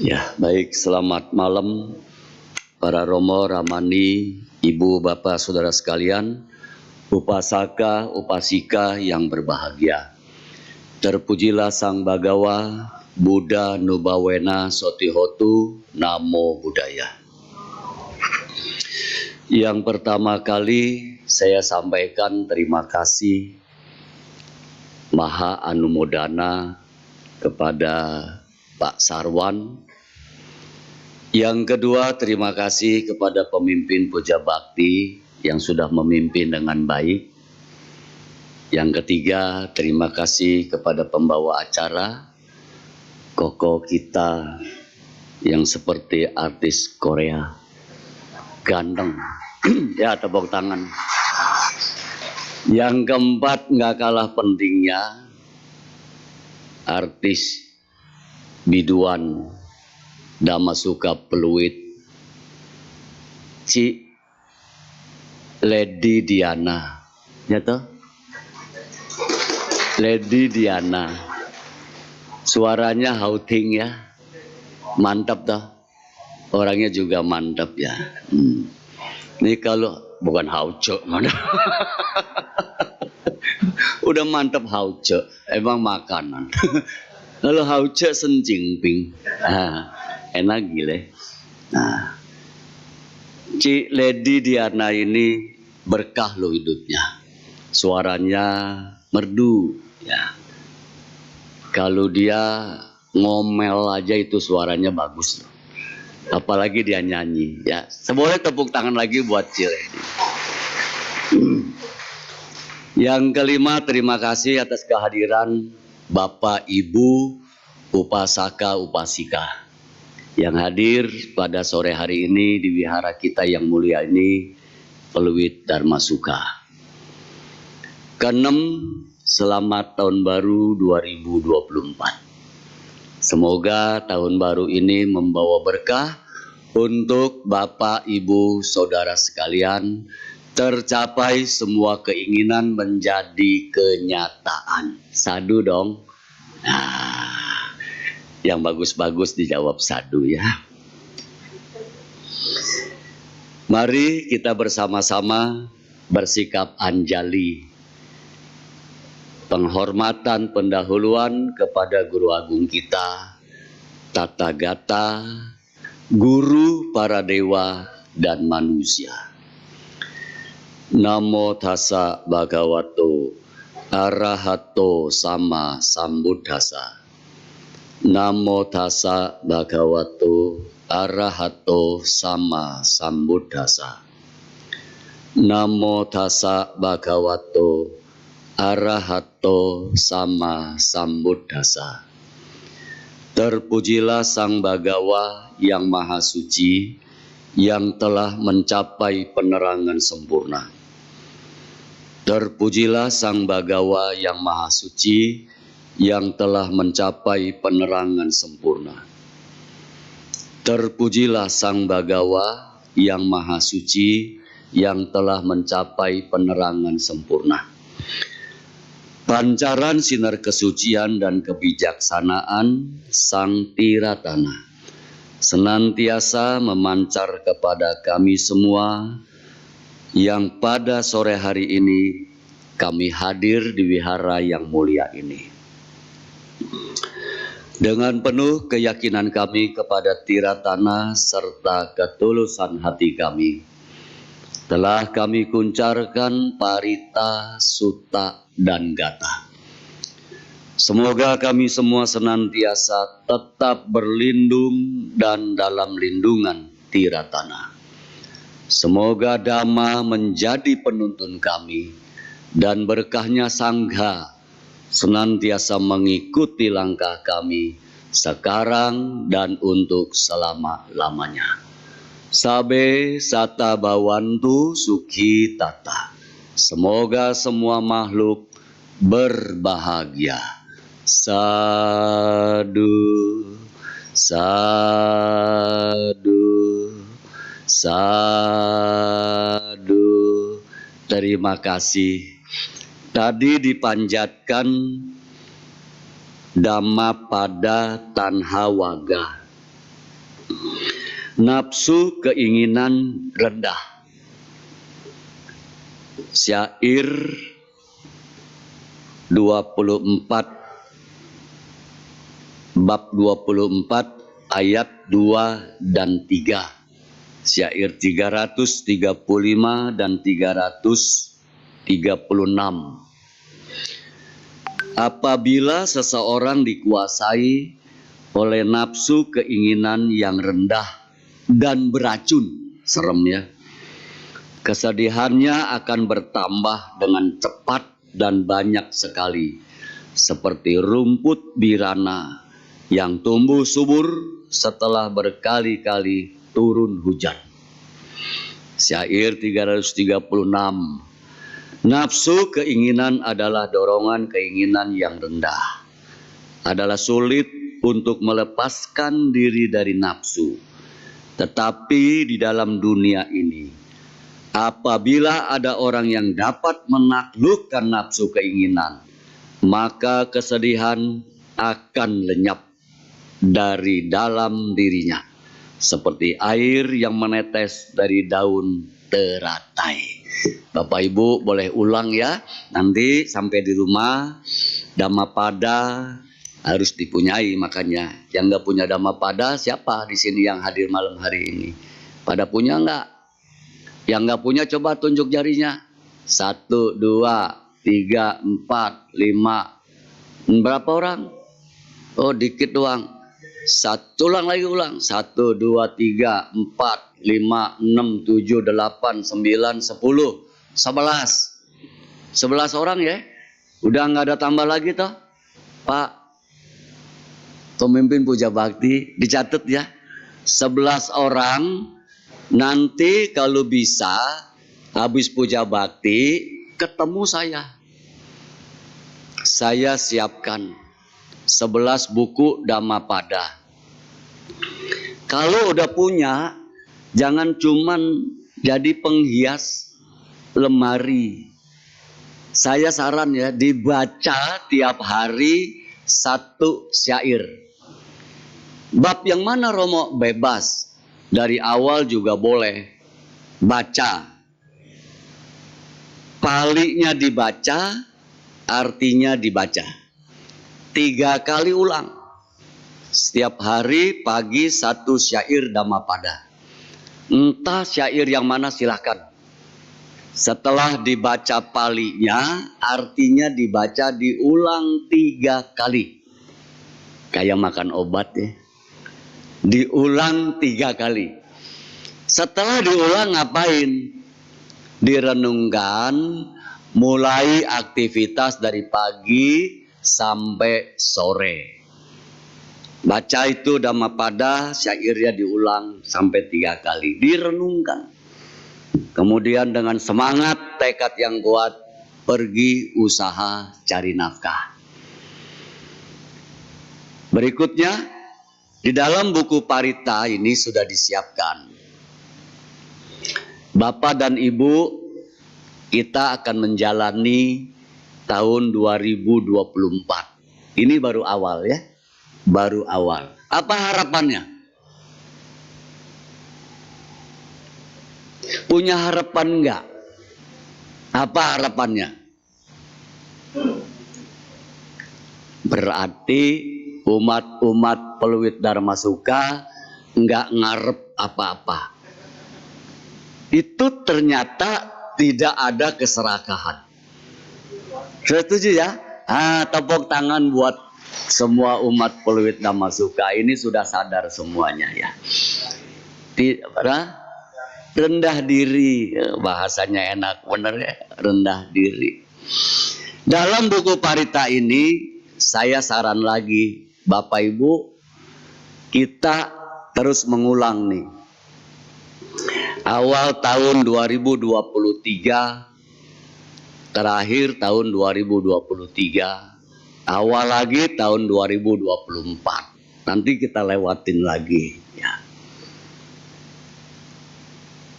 Ya, baik. Selamat malam para Romo, Ramani, Ibu, Bapak, Saudara sekalian, Upasaka, Upasika yang berbahagia. Terpujilah Sang Bagawa, Buddha Nubawena Sotihotu, Namo Buddhaya. Yang pertama kali saya sampaikan terima kasih Maha Anumodana kepada Pak Sarwan. Yang kedua, terima kasih kepada pemimpin Puja Bakti yang sudah memimpin dengan baik. Yang ketiga, terima kasih kepada pembawa acara, koko kita yang seperti artis Korea, ganteng. Ya, tepuk tangan. Yang keempat, nggak kalah pentingnya, artis biduan Damasuka Peluit, Ci Lady Diana, ya toh? Lady Diana, suaranya hauting ya, mantap toh, orangnya juga mantap ya. Ini kalau bukan hauce mana, udah mantap hauce, emang makanan. Kalau hauce senjingping, enak gile. Nah, Ci Lady Diana ini berkah loh hidupnya. Suaranya merdu ya. Kalau dia ngomel aja itu suaranya bagus loh. Apalagi dia nyanyi ya. Boleh tepuk tangan lagi buat Ci Lady. Yang kelima, terima kasih atas kehadiran Bapak Ibu Upasaka Upasika yang hadir pada sore hari ini di wihara kita yang mulia ini, Peluit Dharmasuka. Keenam, selamat tahun baru 2024. Semoga tahun baru ini membawa berkah untuk Bapak, Ibu, Saudara sekalian, tercapai semua keinginan menjadi kenyataan. Sadu dong. Nah, yang bagus-bagus dijawab sadu ya. Mari kita bersama-sama bersikap anjali. Penghormatan pendahuluan kepada Guru Agung kita, Tathagata, Guru para dewa dan manusia. Namo tassa bhagavato arahato sama sambuddhassa. Namo tassa bhagavato arahato sama sambuddhassa. Namo tassa bhagavato arahato sama sambuddhassa. Terpujilah Sang Bagawa yang Maha Suci, yang telah mencapai penerangan sempurna. Terpujilah Sang Bagawa yang Maha Suci, yang telah mencapai penerangan sempurna. Terpujilah Sang Bagawa yang Maha Suci, yang telah mencapai penerangan sempurna. Pancaran sinar kesucian dan kebijaksanaan Sang Tiratana senantiasa memancar kepada kami semua yang pada sore hari ini kami hadir di wihara yang mulia ini. Dengan penuh keyakinan kami kepada Tiratana serta ketulusan hati kami, telah kami kuncarkan parita, sutta, dan gata. Semoga kami semua senantiasa tetap berlindung dan dalam lindungan Tiratana. Semoga Dhamma menjadi penuntun kami dan berkahnya Sangha senantiasa mengikuti langkah kami sekarang dan untuk selama-lamanya. Sabe sata bawantu sukhi tata. Semoga semua makhluk berbahagia. Sadu, sadu, sadu. Terima kasih. Tadi dipanjatkan Dhamma pada Tanha Waga. Nafsu keinginan rendah. Syair 24 bab 24 ayat 2 dan 3. Syair 335 dan 336. Apabila seseorang dikuasai oleh nafsu keinginan yang rendah dan beracun, serem ya, kesedihannya akan bertambah dengan cepat dan banyak sekali, seperti rumput birana yang tumbuh subur setelah berkali-kali turun hujan. Syair 336. Nafsu keinginan adalah dorongan keinginan yang rendah. Adalah sulit untuk melepaskan diri dari nafsu. Tetapi di dalam dunia ini, apabila ada orang yang dapat menaklukkan nafsu keinginan, maka kesedihan akan lenyap dari dalam dirinya, seperti air yang menetes dari daun teratai. Bapak Ibu boleh ulang ya, nanti sampai di rumah. Dhammapada harus dipunyai, makanya yang nggak punya Dhammapada siapa di sini yang hadir malam hari ini? Pada punya nggak? Yang nggak punya coba tunjuk jarinya. 1, 2, 3, 4, 5. Berapa orang? Oh dikit doang. Ulang lagi. 1, 2, 3, 4, 5, 6, 7, 8, 9, 10, 11. 11 orang ya. Udah nggak ada tambah lagi toh, Pak pemimpin puja bakti, dicatat ya. 11 orang. Nanti kalau bisa habis puja bakti ketemu saya. Saya siapkan 11 buku Dhammapada. Kalau udah punya, jangan cuman jadi penghias lemari. Saya saran ya, dibaca tiap hari 1 syair. Bab yang mana Romo? Bebas. Dari awal juga boleh. Baca. Palinya dibaca, artinya dibaca. 3 kali ulang. Setiap hari pagi 1 syair Dhammapada. Entah syair yang mana silahkan. Setelah dibaca palinya, artinya dibaca diulang 3 kali. Kayak makan obat ya. Diulang 3 kali. Setelah diulang ngapain? Direnungkan, mulai aktivitas dari pagi sampai sore. Baca itu Dhammapada, syairnya diulang sampai 3 kali. Direnungkan. Kemudian dengan semangat, tekad yang kuat, pergi usaha cari nafkah. Berikutnya, di dalam buku Parita ini sudah disiapkan. Bapak dan Ibu, kita akan menjalani tahun 2024. Ini baru awal ya. Baru awal. Apa harapannya? Punya harapan enggak? Apa harapannya? Berarti umat-umat peluit Dharma Suka enggak ngarep apa-apa. Itu ternyata tidak ada keserakahan. Setuju ya? Tepuk tangan buat semua umat peluit Dhamma Suka. Ini sudah sadar semuanya ya. Rendah diri, bahasanya enak, bener ya, rendah diri. Dalam buku Parita ini, saya saran lagi, Bapak Ibu, kita terus mengulang nih. Awal tahun 2023, terakhir tahun 2023, awal lagi tahun 2024. Nanti kita lewatin lagi ya.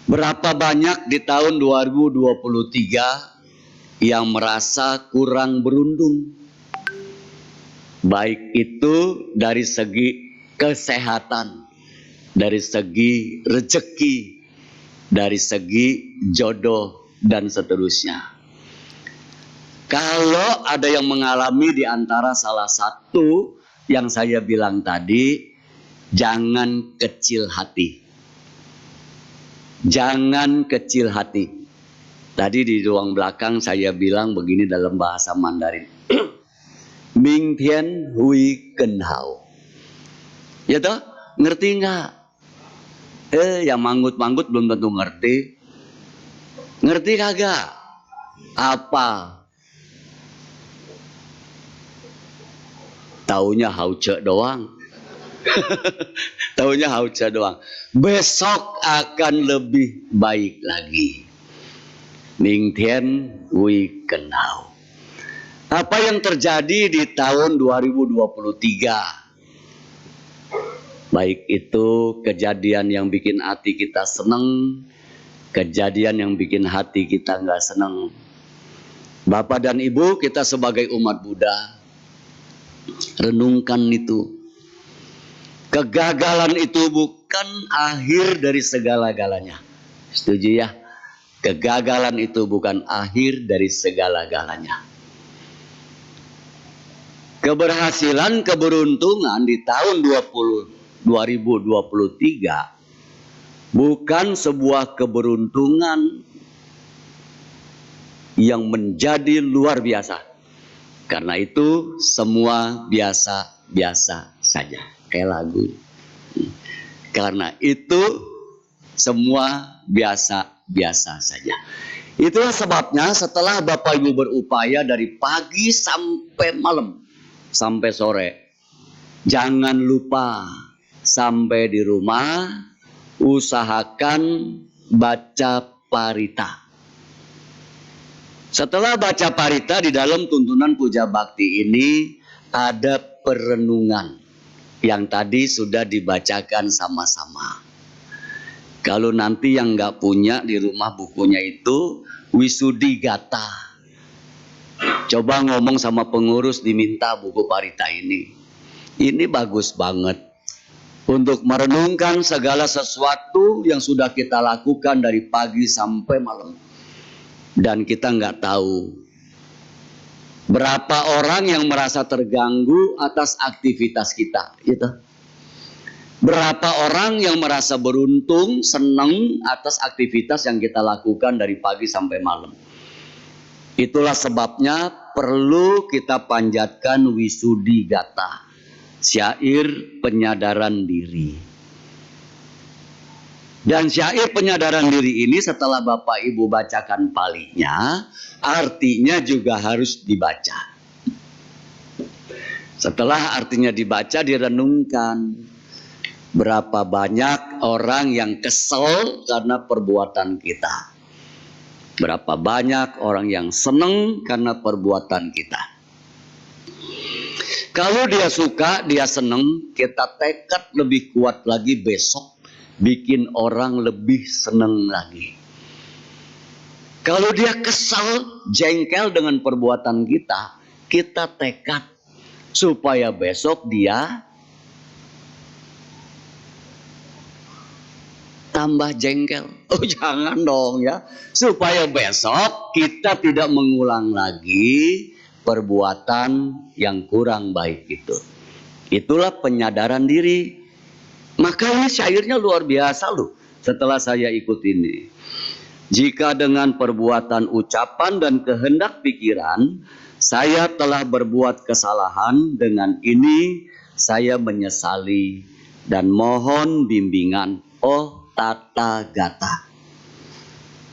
Berapa banyak di tahun 2023 yang merasa kurang beruntung? Baik itu dari segi kesehatan, dari segi rezeki, dari segi jodoh, dan seterusnya. Kalau ada yang mengalami di antara salah satu yang saya bilang tadi, jangan kecil hati. Jangan kecil hati. Tadi di ruang belakang saya bilang begini dalam bahasa Mandarin. Ming Tian Hui Ken Hao. Ya toh? Ngerti nggak? Yang manggut-manggut belum tentu ngerti. Ngerti kagak? Apa? Taunya hauce doang. Taunya hauce doang. Besok akan lebih baik lagi. Ming Tian Hui Ken Hao. Apa yang terjadi di tahun 2023? Baik itu kejadian yang bikin hati kita senang, kejadian yang bikin hati kita nggak senang. Bapak dan Ibu, kita sebagai umat Buddha, renungkan itu. Kegagalan itu bukan akhir dari segala-galanya. Setuju ya? Kegagalan itu bukan akhir dari segala-galanya. Keberhasilan, keberuntungan di tahun 2023 bukan sebuah keberuntungan yang menjadi luar biasa. Karena itu semua biasa-biasa saja. Kayak lagu. Karena itu semua biasa-biasa saja. Itulah sebabnya setelah Bapak Ibu berupaya dari pagi sampai malam, sampai sore, jangan lupa sampai di rumah usahakan baca parita. Setelah baca parita, di dalam tuntunan puja bakti ini ada perenungan yang tadi sudah dibacakan sama-sama. Kalau nanti yang nggak punya di rumah bukunya itu Wisudi Gata, coba ngomong sama pengurus diminta buku parita ini. Ini bagus banget untuk merenungkan segala sesuatu yang sudah kita lakukan dari pagi sampai malam. Dan kita nggak tahu berapa orang yang merasa terganggu atas aktivitas kita, gitu. Berapa orang yang merasa beruntung, senang atas aktivitas yang kita lakukan dari pagi sampai malam. Itulah sebabnya perlu kita panjatkan Wisudi Gata, syair penyadaran diri. Dan syair penyadaran diri ini setelah Bapak Ibu bacakan palinya, artinya juga harus dibaca. Setelah artinya dibaca, direnungkan. Berapa banyak orang yang kesel karena perbuatan kita. Berapa banyak orang yang senang karena perbuatan kita. Kalau dia suka, dia senang, kita tekad lebih kuat lagi besok. Bikin orang lebih senang lagi. Kalau dia kesal, jengkel dengan perbuatan kita, kita tekad supaya besok dia tambah jengkel. Oh jangan dong ya. Supaya besok kita tidak mengulang lagi perbuatan yang kurang baik itu. Itulah penyadaran diri. Maka ini syairnya luar biasa loh. Setelah saya ikut ini. Jika dengan perbuatan ucapan dan kehendak pikiran, saya telah berbuat kesalahan, dengan ini saya menyesali dan mohon bimbingan. Oh Tata Gata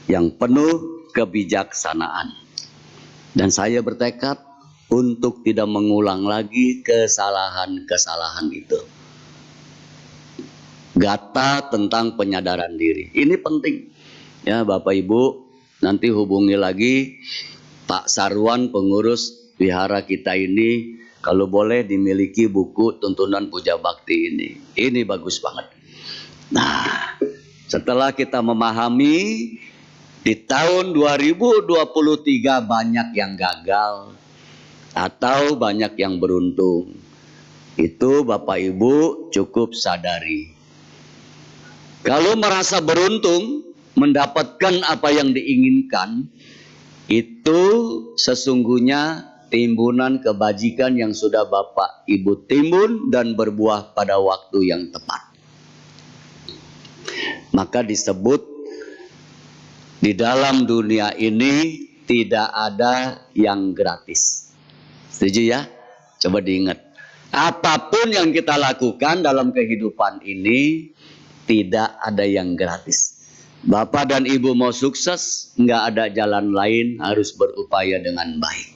yang penuh kebijaksanaan. Dan saya bertekad untuk tidak mengulang lagi kesalahan-kesalahan itu. Gata tentang penyadaran diri. Ini penting. Ya Bapak Ibu, nanti hubungi lagi Pak Sarwan, pengurus wihara kita ini. Kalau boleh dimiliki buku tuntunan puja bakti ini. Ini bagus banget. Nah, setelah kita memahami di tahun 2023 banyak yang gagal atau banyak yang beruntung. Itu Bapak Ibu cukup sadari. Kalau merasa beruntung mendapatkan apa yang diinginkan, itu sesungguhnya timbunan kebajikan yang sudah Bapak Ibu timbun dan berbuah pada waktu yang tepat. Maka disebut di dalam dunia ini tidak ada yang gratis. Setuju ya? Coba diingat. Apapun yang kita lakukan dalam kehidupan ini tidak ada yang gratis. Bapak dan Ibu mau sukses, nggak ada jalan lain, harus berupaya dengan baik.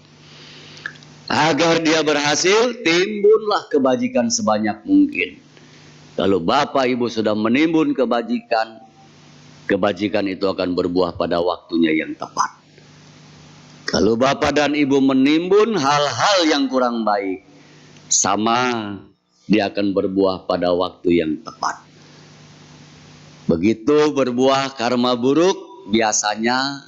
Agar dia berhasil, timbunlah kebajikan sebanyak mungkin. Kalau Bapak Ibu sudah menimbun kebajikan, kebajikan itu akan berbuah pada waktunya yang tepat. Kalau Bapak dan Ibu menimbun hal-hal yang kurang baik, sama dia akan berbuah pada waktu yang tepat. Begitu berbuah karma buruk, biasanya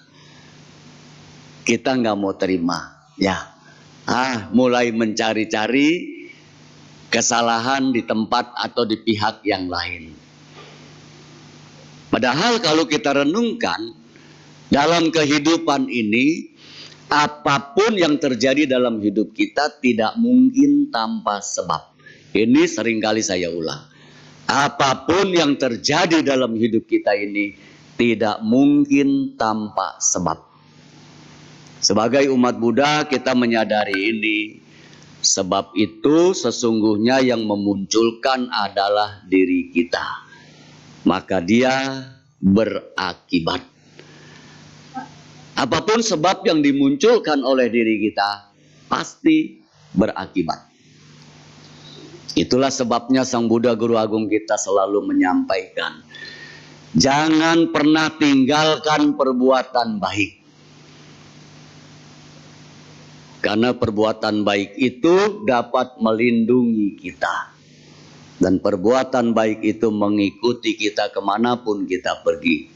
kita nggak mau terima, ya. Mulai mencari-cari kesalahan di tempat atau di pihak yang lain. Padahal kalau kita renungkan dalam kehidupan ini, apapun yang terjadi dalam hidup kita tidak mungkin tanpa sebab. Ini seringkali saya ulang. Apapun yang terjadi dalam hidup kita ini tidak mungkin tanpa sebab. Sebagai umat Buddha kita menyadari ini. Sebab itu sesungguhnya yang memunculkan adalah diri kita. Maka dia berakibat. Apapun sebab yang dimunculkan oleh diri kita pasti berakibat. Itulah sebabnya Sang Buddha Guru Agung kita selalu menyampaikan, jangan pernah tinggalkan perbuatan baik. Karena perbuatan baik itu dapat melindungi kita. Dan perbuatan baik itu mengikuti kita kemanapun kita pergi.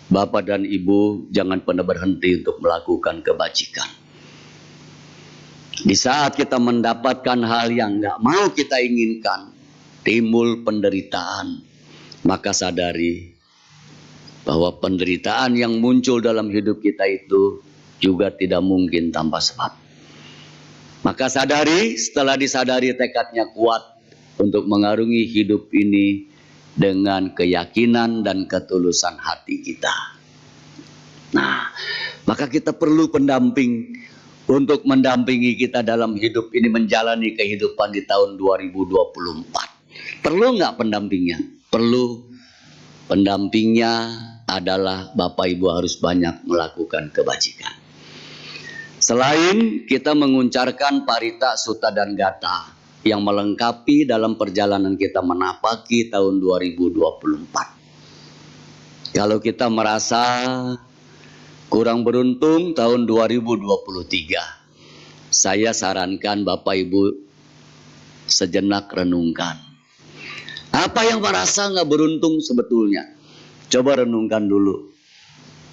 Bapak dan Ibu jangan pernah berhenti untuk melakukan kebajikan. Di saat kita mendapatkan hal yang gak mau kita inginkan, timbul penderitaan, maka sadari bahwa penderitaan yang muncul dalam hidup kita itu juga tidak mungkin tanpa sebab. Maka sadari, setelah disadari tekadnya kuat untuk mengarungi hidup ini dengan keyakinan dan ketulusan hati kita. Nah, maka kita perlu pendamping untuk mendampingi kita dalam hidup ini menjalani kehidupan di tahun 2024. Perlu nggak pendampingnya? Perlu. Pendampingnya adalah Bapak Ibu harus banyak melakukan kebajikan. Selain kita menguncarkan parita, sutta, dan gata yang melengkapi dalam perjalanan kita menapaki tahun 2024. Kalau kita merasa kurang beruntung tahun 2023, saya sarankan Bapak Ibu sejenak renungkan. Apa yang merasa nggak beruntung sebetulnya? Coba renungkan dulu.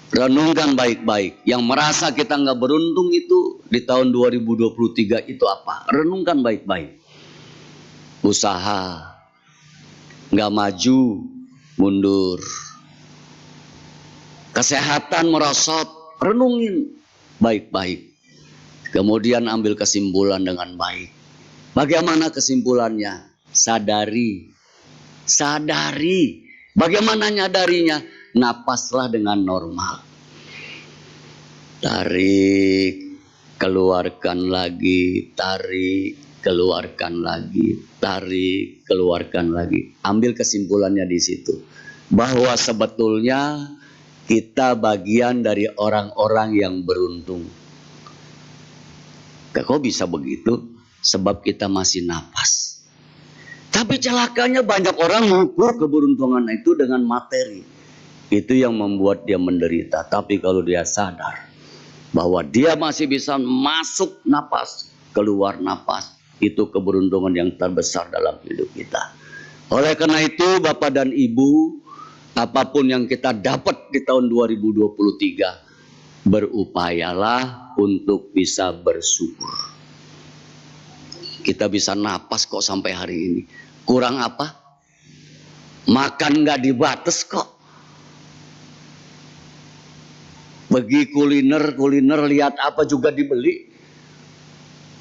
Renungkan baik-baik. Yang merasa kita nggak beruntung itu di tahun 2023 itu apa? Renungkan baik-baik. Usaha nggak maju, mundur. Kesehatan merosot, renungin baik-baik. Kemudian ambil kesimpulan dengan baik. Bagaimana kesimpulannya? Sadari. Bagaimana nyadarinya? Napaslah dengan normal. Tarik, keluarkan lagi, tarik, keluarkan lagi, tarik, keluarkan lagi. Ambil kesimpulannya di situ. Bahwa sebetulnya kita bagian dari orang-orang yang beruntung. Kok bisa begitu? Sebab kita masih napas. Tapi celakanya banyak orang mengukur keberuntungan itu dengan materi. Itu yang membuat dia menderita. Tapi kalau dia sadar bahwa dia masih bisa masuk napas, keluar napas, itu keberuntungan yang terbesar dalam hidup kita. Oleh karena itu Bapak dan Ibu, apapun yang kita dapat di tahun 2023, berupayalah untuk bisa bersyukur. Kita bisa napas kok sampai hari ini. Kurang apa? Makan nggak dibatas kok. Pergi kuliner lihat apa juga dibeli.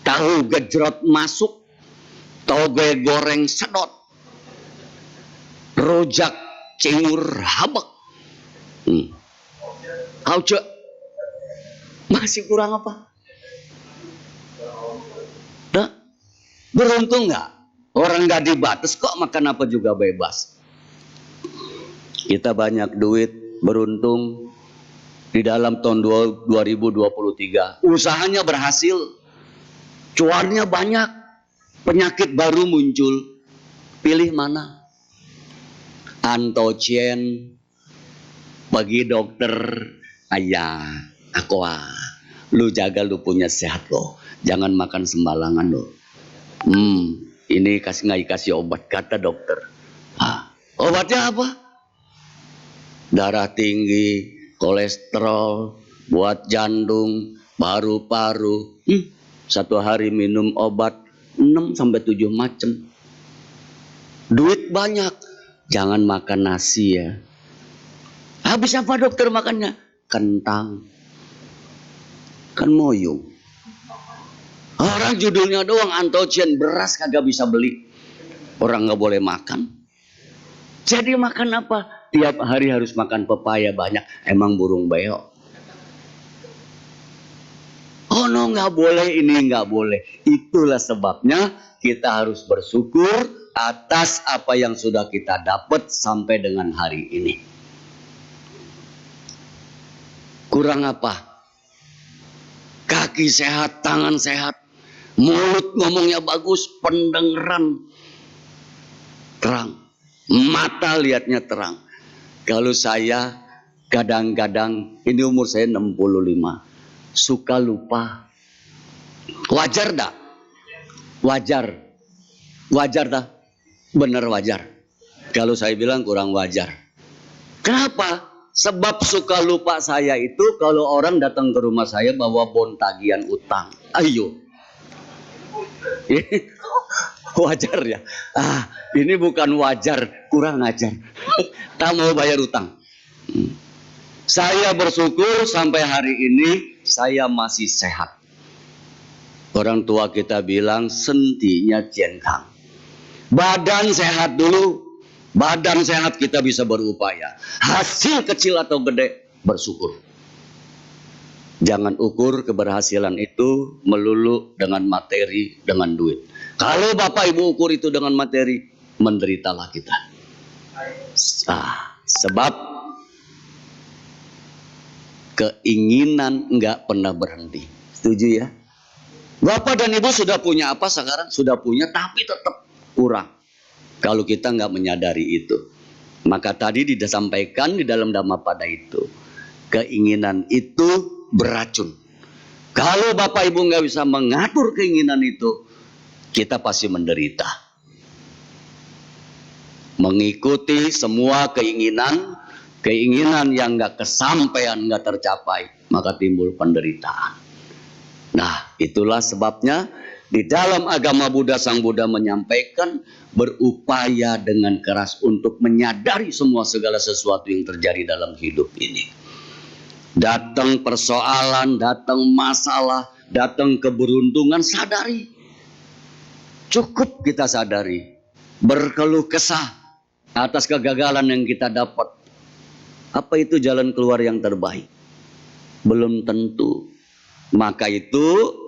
Tahu gejrot masuk, toge goreng sedot, rojak cingur habek. Kau cek, masih kurang apa? Nah, beruntung nggak? Orang nggak dibatas kok, makan apa juga bebas. Kita banyak duit, beruntung di dalam tahun 2023. Usahanya berhasil, cuannya banyak, penyakit baru muncul. Pilih mana? Antocien, bagi dokter, ayah, lu jaga lu punya sehat loh. Jangan makan sembarangan loh. Ini kasih obat, kata dokter. Obatnya apa? Darah tinggi, kolesterol, buat jantung, paru-paru. Satu hari minum obat 6-7 macam. Duit banyak, jangan makan nasi ya. Habis apa dokter makannya? Kentang. Kan moyong. Orang judulnya doang antocien, beras kagak bisa beli. Orang nggak boleh makan. Jadi makan apa? Tiap hari harus makan pepaya banyak. Emang burung beo? Oh no, nggak boleh, ini nggak boleh. Itulah sebabnya kita harus bersyukur atas apa yang sudah kita dapat sampai dengan hari ini. Kurang apa? Kaki sehat, tangan sehat, mulut ngomongnya bagus, pendengaran terang, mata lihatnya terang. Kalau saya kadang-kadang, ini umur saya 65, suka lupa. Wajar dah? Wajar dah? Bener wajar. Kalau saya bilang kurang wajar. Kenapa? Sebab suka lupa saya itu kalau orang datang ke rumah saya bawa bon tagihan utang. Ayo. Wajar ya? Ini bukan wajar, kurang ajar. Tak mau bayar utang. Saya bersyukur sampai hari ini saya masih sehat. Orang tua kita bilang sentinya jenkang. Badan sehat dulu, badan sehat kita bisa berupaya. Hasil kecil atau gede, bersyukur. Jangan ukur keberhasilan itu melulu dengan materi, dengan duit. Kalau Bapak Ibu ukur itu dengan materi, menderitalah kita. Sebab keinginan nggak pernah berhenti. Setuju ya? Bapak dan Ibu sudah punya apa sekarang? Sudah punya, tapi tetap kurang. Kalau kita nggak menyadari itu. Maka tadi disampaikan di dalam Dhammapada itu. Keinginan itu beracun. Kalau Bapak Ibu nggak bisa mengatur keinginan itu, kita pasti menderita. Mengikuti semua keinginan yang nggak kesampaian, nggak tercapai, maka timbul penderitaan. Nah, itulah sebabnya di dalam agama Buddha, Sang Buddha menyampaikan berupaya dengan keras untuk menyadari semua segala sesuatu yang terjadi dalam hidup ini. Datang persoalan, datang masalah, datang keberuntungan, sadari. Cukup kita sadari. Berkeluh kesah atas kegagalan yang kita dapat. Apa itu jalan keluar yang terbaik? Belum tentu. Maka itu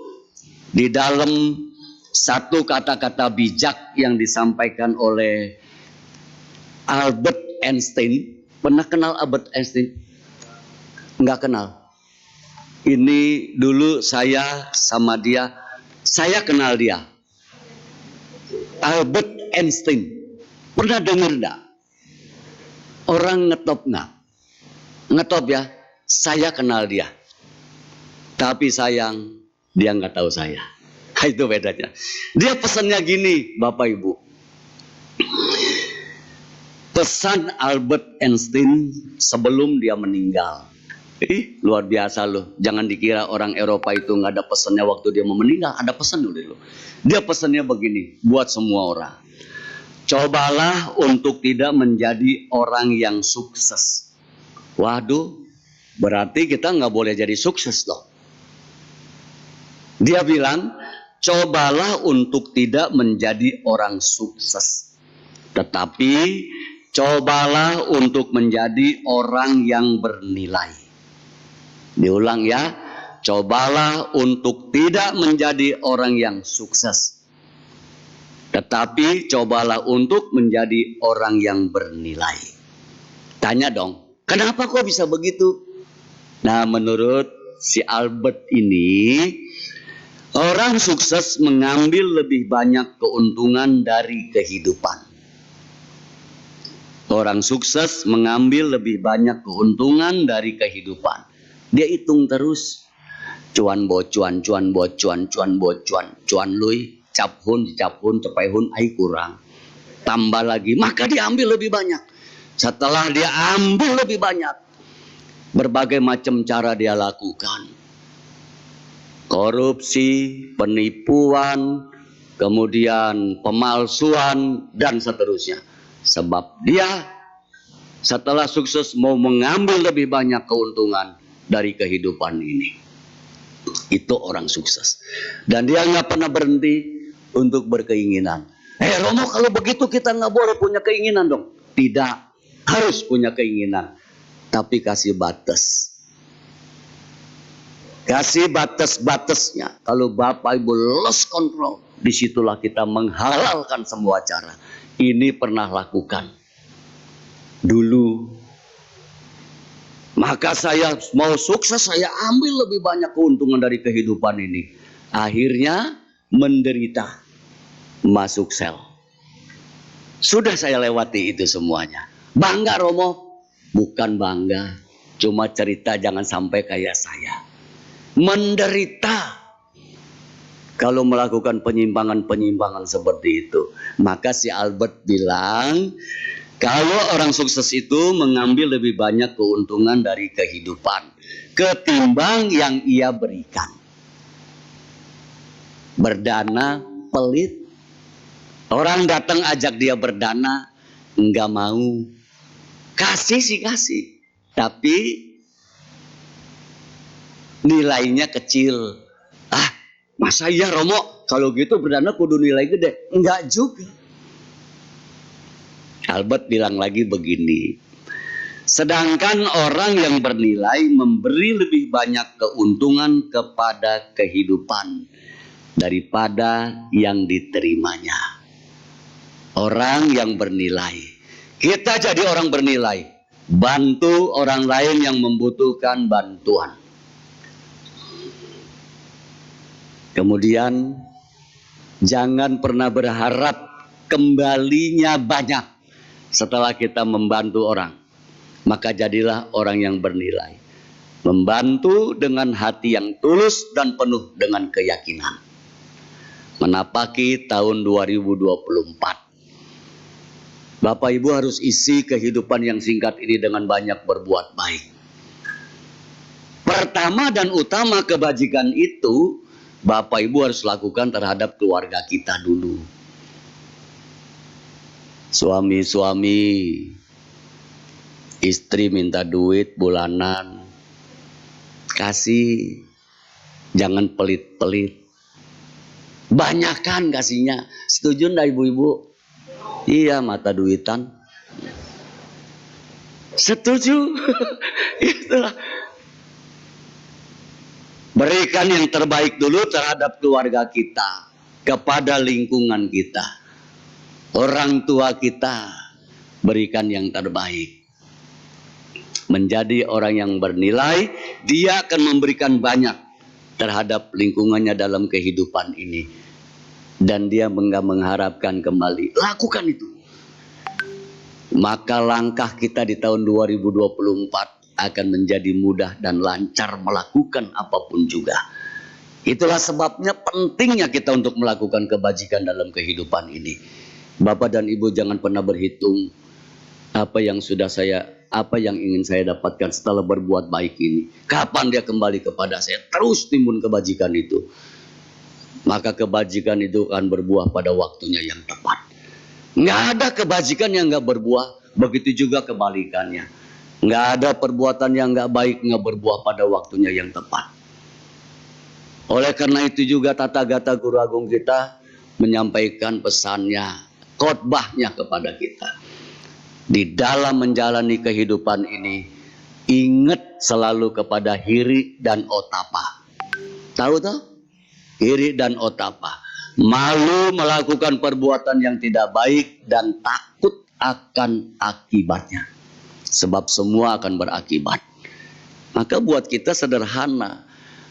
di dalam satu kata-kata bijak yang disampaikan oleh Albert Einstein. Pernah kenal Albert Einstein? Enggak kenal. Ini dulu saya sama dia, saya kenal dia. Albert Einstein. Pernah dengar enggak? Orang ngetop enggak? Ngetop ya, saya kenal dia. Tapi sayang, dia nggak tahu saya. Itu bedanya. Dia pesannya gini, Bapak Ibu. Pesan Albert Einstein sebelum dia meninggal. Luar biasa loh. Jangan dikira orang Eropa itu nggak ada pesannya waktu dia mau meninggal. Ada pesan dulu. Dia pesannya begini, buat semua orang. Cobalah untuk tidak menjadi orang yang sukses. Waduh, berarti kita nggak boleh jadi sukses loh. Dia bilang, cobalah untuk tidak menjadi orang sukses. Tetapi cobalah untuk menjadi orang yang bernilai. Diulang ya, cobalah untuk tidak menjadi orang yang sukses. Tetapi cobalah untuk menjadi orang yang bernilai. Tanya dong, kenapa kok bisa begitu? Nah, menurut si Albert ini, orang sukses mengambil lebih banyak keuntungan dari kehidupan. Orang sukses mengambil lebih banyak keuntungan dari kehidupan. Dia hitung terus. Cuan bocuan, cuan bocuan, cuan bocuan, cuan lui, cap hun, cepai hun, ai kurang. Tambah lagi, maka dia ambil lebih banyak. Setelah dia ambil lebih banyak, berbagai macam cara dia lakukan. Korupsi, penipuan, kemudian pemalsuan, dan seterusnya. Sebab dia setelah sukses mau mengambil lebih banyak keuntungan dari kehidupan ini. Itu orang sukses. Dan dia nggak pernah berhenti untuk berkeinginan. Romo, kalau begitu kita nggak boleh punya keinginan dong. Tidak, harus punya keinginan. Tapi kasih batas. Kasih batas-batasnya. Kalau Bapak Ibu lost control, disitulah kita menghalalkan semua cara. Ini pernah lakukan dulu. Maka saya mau sukses, saya ambil lebih banyak keuntungan dari kehidupan ini. Akhirnya menderita, masuk sel. Sudah saya lewati itu semuanya. Bangga Romo? Bukan bangga, cuma cerita jangan sampai kayak saya. Menderita kalau melakukan penyimpangan-penyimpangan seperti itu. Maka si Albert bilang, kalau orang sukses itu mengambil lebih banyak keuntungan dari kehidupan ketimbang yang ia berikan. Berdana pelit. Orang datang ajak dia berdana, enggak mau. Kasih sih kasih, tapi nilainya kecil. Masa iya Romo, kalau gitu berdana kudu nilai gede? Enggak juga. Albert bilang lagi begini, sedangkan orang yang bernilai memberi lebih banyak keuntungan kepada kehidupan daripada yang diterimanya. Orang yang bernilai. Kita jadi orang bernilai, bantu orang lain yang membutuhkan bantuan. Kemudian jangan pernah berharap kembalinya banyak setelah kita membantu orang. Maka jadilah orang yang bernilai. Membantu dengan hati yang tulus dan penuh dengan keyakinan. Menapaki tahun 2024. Bapak Ibu harus isi kehidupan yang singkat ini dengan banyak berbuat baik. Pertama dan utama kebajikan itu Bapak Ibu harus lakukan terhadap keluarga kita dulu. Suami-suami, istri minta duit bulanan, kasih, jangan pelit-pelit. Banyakan kasihnya. Setuju enggak ibu-ibu? Iya, mata duitan. Setuju. Itulah. Berikan yang terbaik dulu terhadap keluarga kita, kepada lingkungan kita, orang tua kita, berikan yang terbaik. Menjadi orang yang bernilai, dia akan memberikan banyak terhadap lingkungannya dalam kehidupan ini. Dan dia enggak mengharapkan kembali. Lakukan itu. Maka langkah kita di tahun 2024 akan menjadi mudah dan lancar melakukan apapun juga. Itulah sebabnya pentingnya kita untuk melakukan kebajikan dalam kehidupan ini. Bapak dan Ibu jangan pernah berhitung apa yang ingin saya dapatkan setelah berbuat baik ini. Kapan dia kembali kepada saya? Terus timbun kebajikan itu. Maka kebajikan itu akan berbuah pada waktunya yang tepat. Nggak ada kebajikan yang nggak berbuah, begitu juga kebalikannya. Nggak ada perbuatan yang nggak baik nggak berbuah pada waktunya yang tepat. Oleh karena itu juga Tata Gata Guru Agung kita menyampaikan pesannya, khotbahnya kepada kita. Di dalam menjalani kehidupan ini, ingat selalu kepada hiri dan otapa. Tahu toh? Hiri dan otapa. Malu melakukan perbuatan yang tidak baik dan takut akan akibatnya. Sebab semua akan berakibat. Maka buat kita sederhana.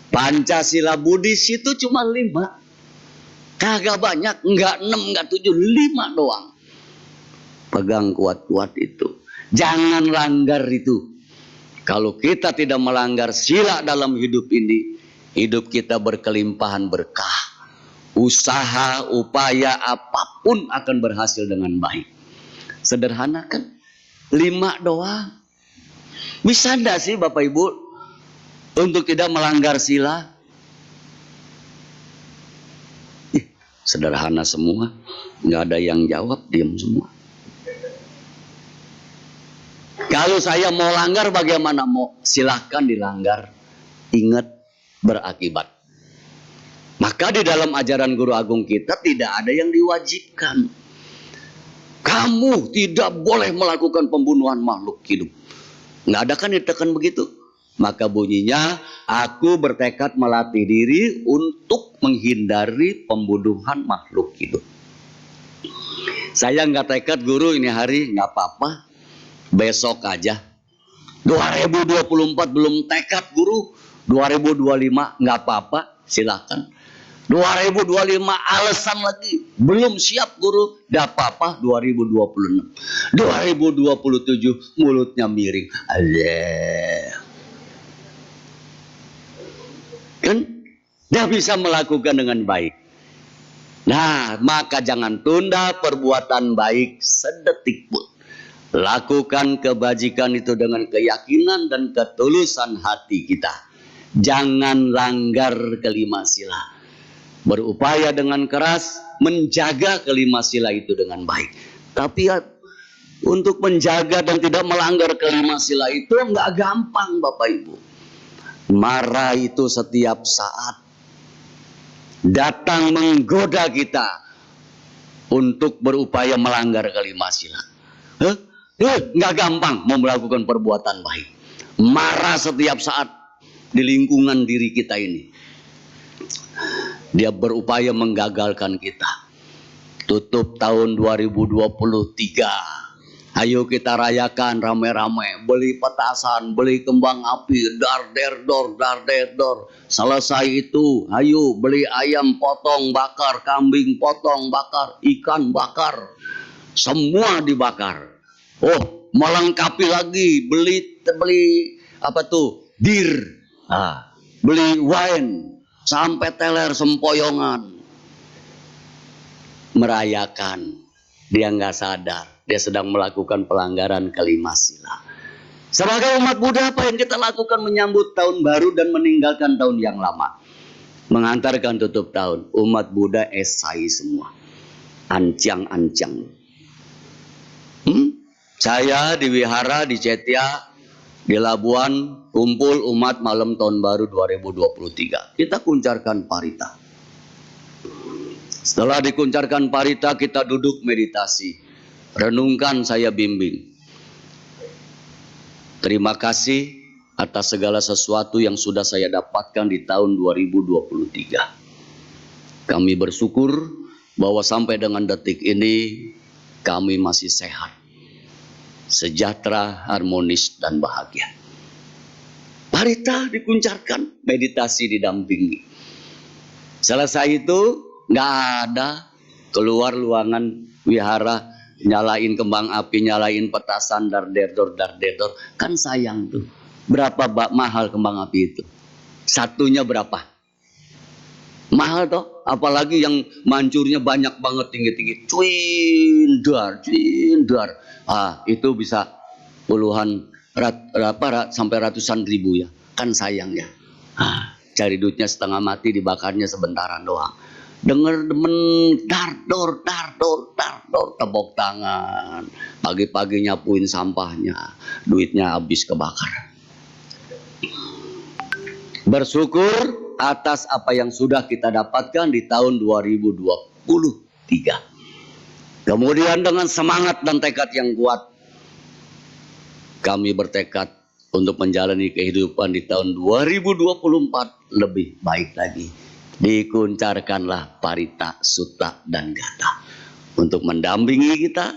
Pancasila Buddhis itu cuma 5. Kagak banyak, enggak 6, enggak 7, 5 doang. Pegang kuat-kuat itu. Jangan langgar itu. Kalau kita tidak melanggar sila dalam hidup ini, hidup kita berkelimpahan berkah. Usaha, upaya apapun akan berhasil dengan baik. Sederhana kan? 5 doang. Bisa enggak sih Bapak Ibu untuk tidak melanggar sila? Sederhana semua. Nggak ada yang jawab, diam semua. Kalau saya mau langgar bagaimana mau? Silahkan dilanggar. Ingat berakibat. Maka di dalam ajaran Guru Agung kita tidak ada yang diwajibkan. Kamu tidak boleh melakukan pembunuhan makhluk hidup. Nggak ada kan ditekan begitu. Maka bunyinya, aku bertekad melatih diri untuk menghindari pembunuhan makhluk hidup. Saya nggak tekad guru ini hari, nggak apa-apa. Besok aja. 2024 belum tekad guru. 2025 nggak apa-apa, silakan. 2025 alasan lagi, belum siap guru, nggak apa-apa. 2026, 2027 mulutnya miring. Alah. Kan dia bisa melakukan dengan baik. Nah, maka jangan tunda perbuatan baik sedetik pun. Lakukan kebajikan itu dengan keyakinan dan ketulusan hati kita. Jangan langgar kelima sila. Berupaya dengan keras menjaga kelima sila itu dengan baik. Tapi ya, untuk menjaga dan tidak melanggar kelima sila itu nggak gampang Bapak Ibu. Marah itu setiap saat datang menggoda kita untuk berupaya melanggar kelima sila. Nggak gampang mau melakukan perbuatan baik. Marah setiap saat di lingkungan diri kita ini. Dia berupaya menggagalkan kita. Tutup tahun 2023. Ayo kita rayakan rame-rame, beli petasan, beli kembang api, dar der dor. Selesai itu, ayo beli ayam potong bakar, kambing potong bakar, ikan bakar, semua dibakar. Oh, melengkapi lagi, beli apa tuh, bir, beli wine, sampai teler sempoyongan, merayakan. Dia nggak sadar. Dia sedang melakukan pelanggaran kelima sila. Sebagai umat Buddha, apa yang kita lakukan menyambut tahun baru dan meninggalkan tahun yang lama? Mengantarkan tutup tahun. Umat Buddha esai semua. Ancang-ancang. Saya di wihara, di Cetia, di Labuan, kumpul umat malam tahun baru 2023. Kita kuncarkan parita. Setelah dikuncarkan parita, kita duduk meditasi. Renungkan, saya bimbing. Terima kasih atas segala sesuatu yang sudah saya dapatkan di tahun 2023. Kami bersyukur bahwa sampai dengan detik ini kami masih sehat, sejahtera, harmonis, dan bahagia. Parita dikuncarkan, meditasi didampingi. Selesai itu nggak ada, keluar luangan wihara, nyalain kembang api, nyalain petasan, dar der dor. Kan sayang tuh. Berapa mahal kembang api itu? Satunya berapa? Mahal toh, apalagi yang mancurnya banyak banget, tinggi-tinggi. Cindar. Itu bisa puluhan sampai ratusan ribu ya. Kan sayang ya. Cari duitnya setengah mati, dibakarnya sebentaran doang. Dengar demen dardor, tepuk tangan. Pagi-pagi nyapuin sampahnya, duitnya habis kebakar. Bersyukur atas apa yang sudah kita dapatkan di tahun 2023. Kemudian dengan semangat dan tekad yang kuat, kami bertekad untuk menjalani kehidupan di tahun 2024 lebih baik lagi. Dikuncarkanlah Parita, Sutta, dan Gata untuk mendampingi kita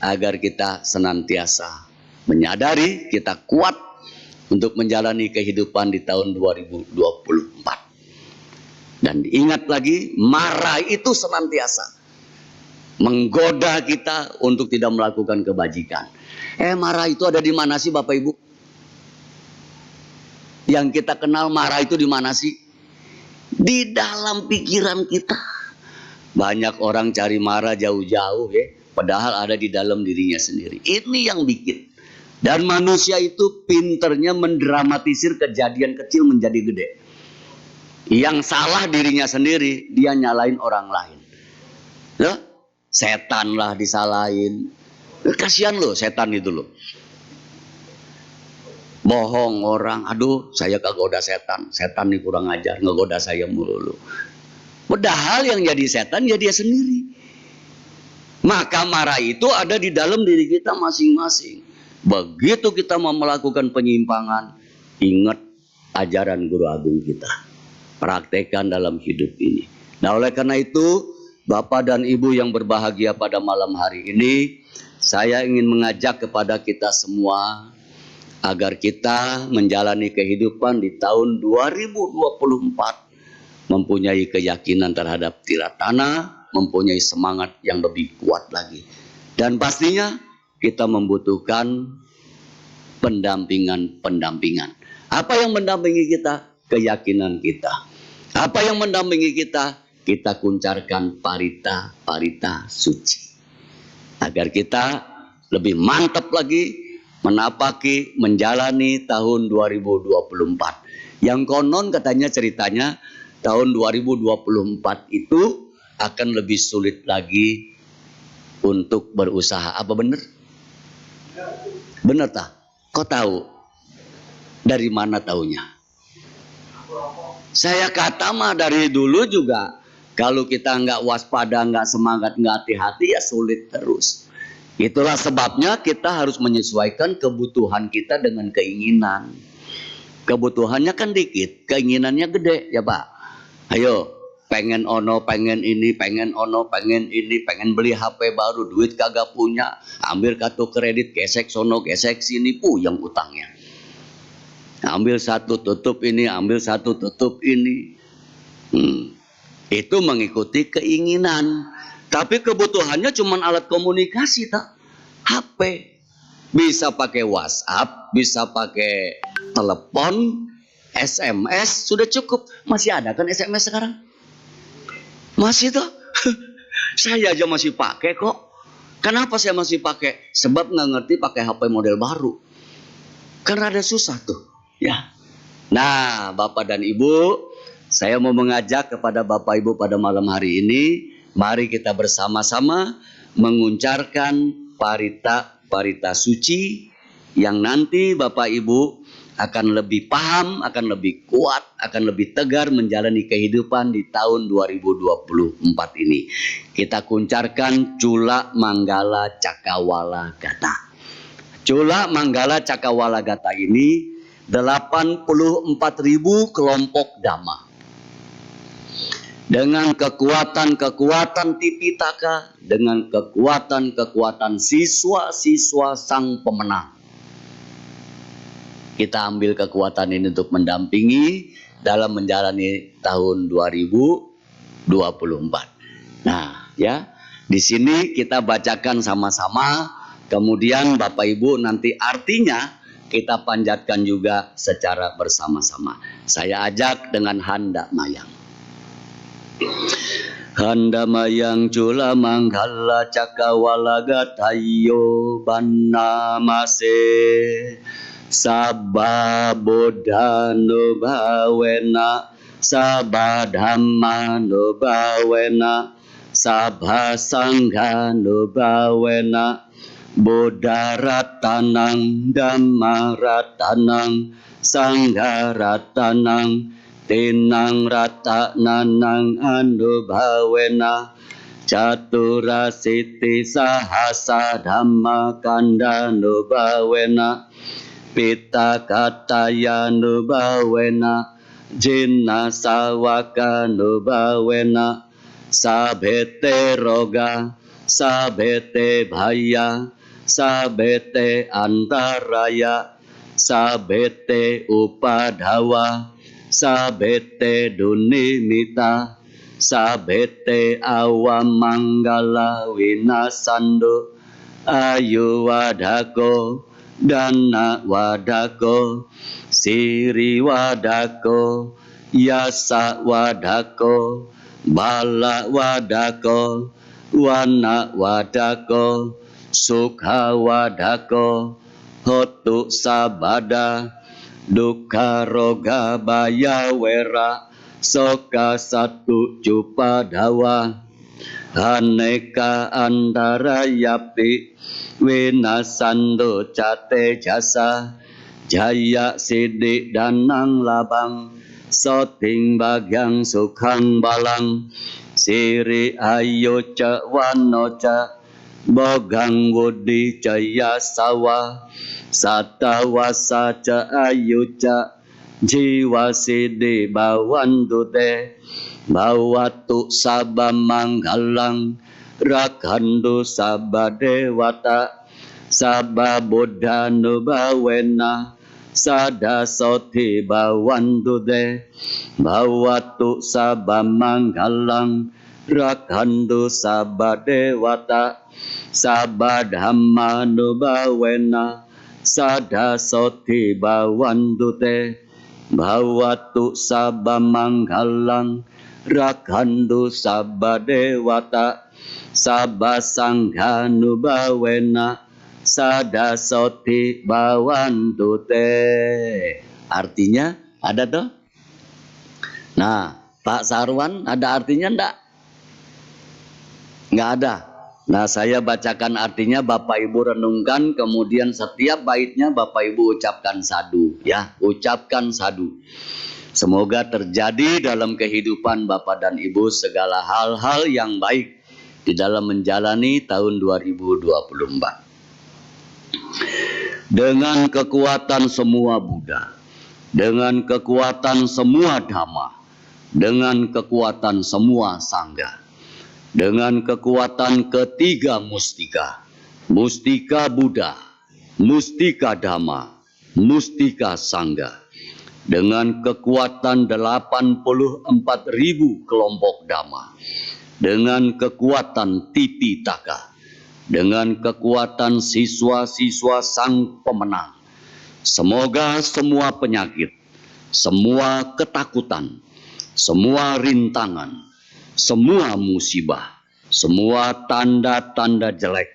agar kita senantiasa menyadari kita kuat untuk menjalani kehidupan di tahun 2024. Dan ingat lagi, marah itu senantiasa menggoda kita untuk tidak melakukan kebajikan. Marah itu ada di mana sih Bapak Ibu? Yang kita kenal marah itu di mana sih? Di dalam pikiran kita. Banyak orang cari marah jauh-jauh ya, padahal ada di dalam dirinya sendiri. Ini yang bikin. Dan manusia itu pinternya mendramatisir kejadian kecil menjadi gede. Yang salah dirinya sendiri, dia nyalain orang lain. Loh, setan lah disalahin. Kasihan loh setan itu loh. Bohong orang, aduh saya kegoda setan. Setan nih kurang ajar, ngegoda saya mulu. Padahal yang jadi setan ya dia sendiri. Maka marah itu ada di dalam diri kita masing-masing. Begitu kita mau melakukan penyimpangan, ingat ajaran guru agung kita. Praktekkan dalam hidup ini. Nah oleh karena itu, Bapak dan Ibu yang berbahagia pada malam hari ini, saya ingin mengajak kepada kita semua agar kita menjalani kehidupan di tahun 2024 mempunyai keyakinan terhadap tiratana, mempunyai semangat yang lebih kuat lagi. Dan pastinya kita membutuhkan pendampingan. Apa yang mendampingi kita? Keyakinan kita. Apa yang mendampingi kita? Kita kuncarkan parita suci. Agar kita lebih mantap lagi menapaki, menjalani tahun 2024. Yang konon katanya ceritanya tahun 2024 itu akan lebih sulit lagi untuk berusaha. Apa benar? Benar tak? Kau tahu? Dari mana taunya? Saya kata mah dari dulu juga. Kalau kita nggak waspada, nggak semangat, nggak hati-hati ya sulit terus. Itulah sebabnya kita harus menyesuaikan kebutuhan kita dengan keinginan. Kebutuhannya kan dikit, keinginannya gede ya Pak. Ayo, pengen ono, pengen ini, pengen ono, pengen ini, pengen beli HP baru, duit kagak punya, ambil kartu kredit, gesek sono, gesek sini, puyeng utangnya. Ambil satu tutup ini, ambil satu tutup ini. Itu mengikuti keinginan. Tapi kebutuhannya cuma alat komunikasi tak? HP. Bisa pakai WhatsApp, bisa pakai telepon, SMS, sudah cukup. Masih ada kan SMS sekarang? Masih tuh. Saya aja masih pakai kok. Kenapa saya masih pakai? Sebab nggak ngerti pakai HP model baru. Karena ada susah tuh. Ya. Nah, Bapak dan Ibu, saya mau mengajak kepada Bapak Ibu pada malam hari ini, mari kita bersama-sama menguncarkan parita suci yang nanti Bapak Ibu akan lebih paham, akan lebih kuat, akan lebih tegar menjalani kehidupan di tahun 2024 ini. Kita kuncarkan Cula Manggala Cakawala Gata. Cula Manggala Cakawala Gata ini 84.000 kelompok dhamma. Dengan kekuatan-kekuatan Tipitaka, dengan kekuatan-kekuatan siswa-siswa sang pemenang. Kita ambil kekuatan ini untuk mendampingi dalam menjalani tahun 2024. Nah, ya, di sini kita bacakan sama-sama, kemudian Bapak Ibu nanti artinya kita panjatkan juga secara bersama-sama. Saya ajak dengan handa mayang. Handa mayang Cula Manggala Cakawala Gatayo Banamase Sababodano Bawena sabba dhammanubhawena, sabba sanghanubhawena, Buddharatanang, Dhammaratanang, Sangharatanang, Tinang ratananang anubhawena, Caturasiti sahasa dhamma kandanubhawena, Pitakattayanubhawena, Jinna sawakanubhawena, Sabhete roga, sabhete bhaya, sabhete antaraya, sabhete upadhawa, sabhete dunimita, sabhete awamanggala winasandu, ayu wadako, dana wadako, siri wadako, yasa wadako, bala wadako, wana wadako, sukha wadako, hotu sabada, dukkha roga baya wera, soka satu cupadawa, aneka antara yapi, winasando cate jasa, jaya sidik danang labang, soting bagyang sukhang balang, siri ayo ca wano ca, bogang wudi jaya sawa, satawasa ca ayu ca, jiwa sidi bawantu te, bawatu sabba manggalang, rakhandu sabba dewata, sabba buddhanubhawena, sada soti bawantu te, bawatu sabba manggalang, rakhandu sabba dewata, sabba dhammanubhawena, sada soti bawantu te, bawatu sabba manggalang, rakhandu sabba dewata, sabba sanghanubhawena, sada soti bawantu te. Artinya ada toh? Nah, Pak Sarwan ada artinya enggak? Enggak ada. Nah, saya bacakan artinya, Bapak Ibu renungkan, kemudian setiap baitnya Bapak Ibu ucapkan sadu, ya, ucapkan sadu. Semoga terjadi dalam kehidupan Bapak dan Ibu segala hal-hal yang baik di dalam menjalani tahun 2024. Dengan kekuatan semua Buddha, dengan kekuatan semua Dhamma, dengan kekuatan semua Sangha, dengan kekuatan ketiga mustika, mustika Buddha, mustika Dhamma, mustika Sangha, dengan kekuatan 84.000 kelompok Dhamma, dengan kekuatan Tipitaka, dengan kekuatan siswa-siswa sang pemenang. Semoga semua penyakit, semua ketakutan, semua rintangan, semua musibah, semua tanda-tanda jelek,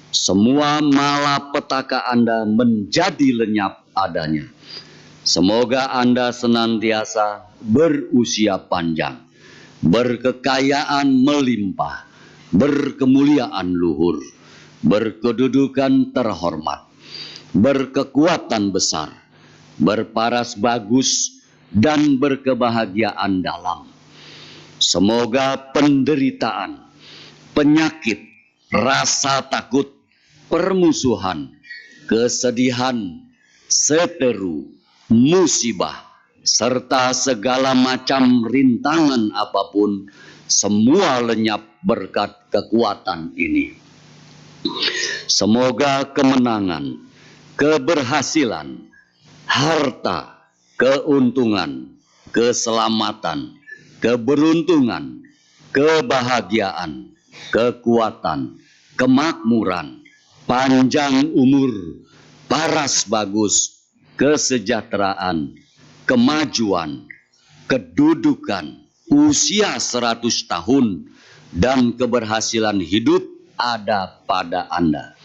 semua malapetaka Anda menjadi lenyap adanya. Semoga Anda senantiasa berusia panjang, berkekayaan melimpah, berkemuliaan luhur, berkedudukan terhormat, berkekuatan besar, berparas bagus, dan berkebahagiaan dalam. Semoga penderitaan, penyakit, rasa takut, permusuhan, kesedihan, seteru, musibah, serta segala macam rintangan apapun, semua lenyap berkat kekuatan ini. Semoga kemenangan, keberhasilan, harta, keuntungan, keselamatan, keberuntungan, kebahagiaan, kekuatan, kemakmuran, panjang umur, paras bagus, kesejahteraan, kemajuan, kedudukan, usia 100 tahun, dan keberhasilan hidup ada pada Anda.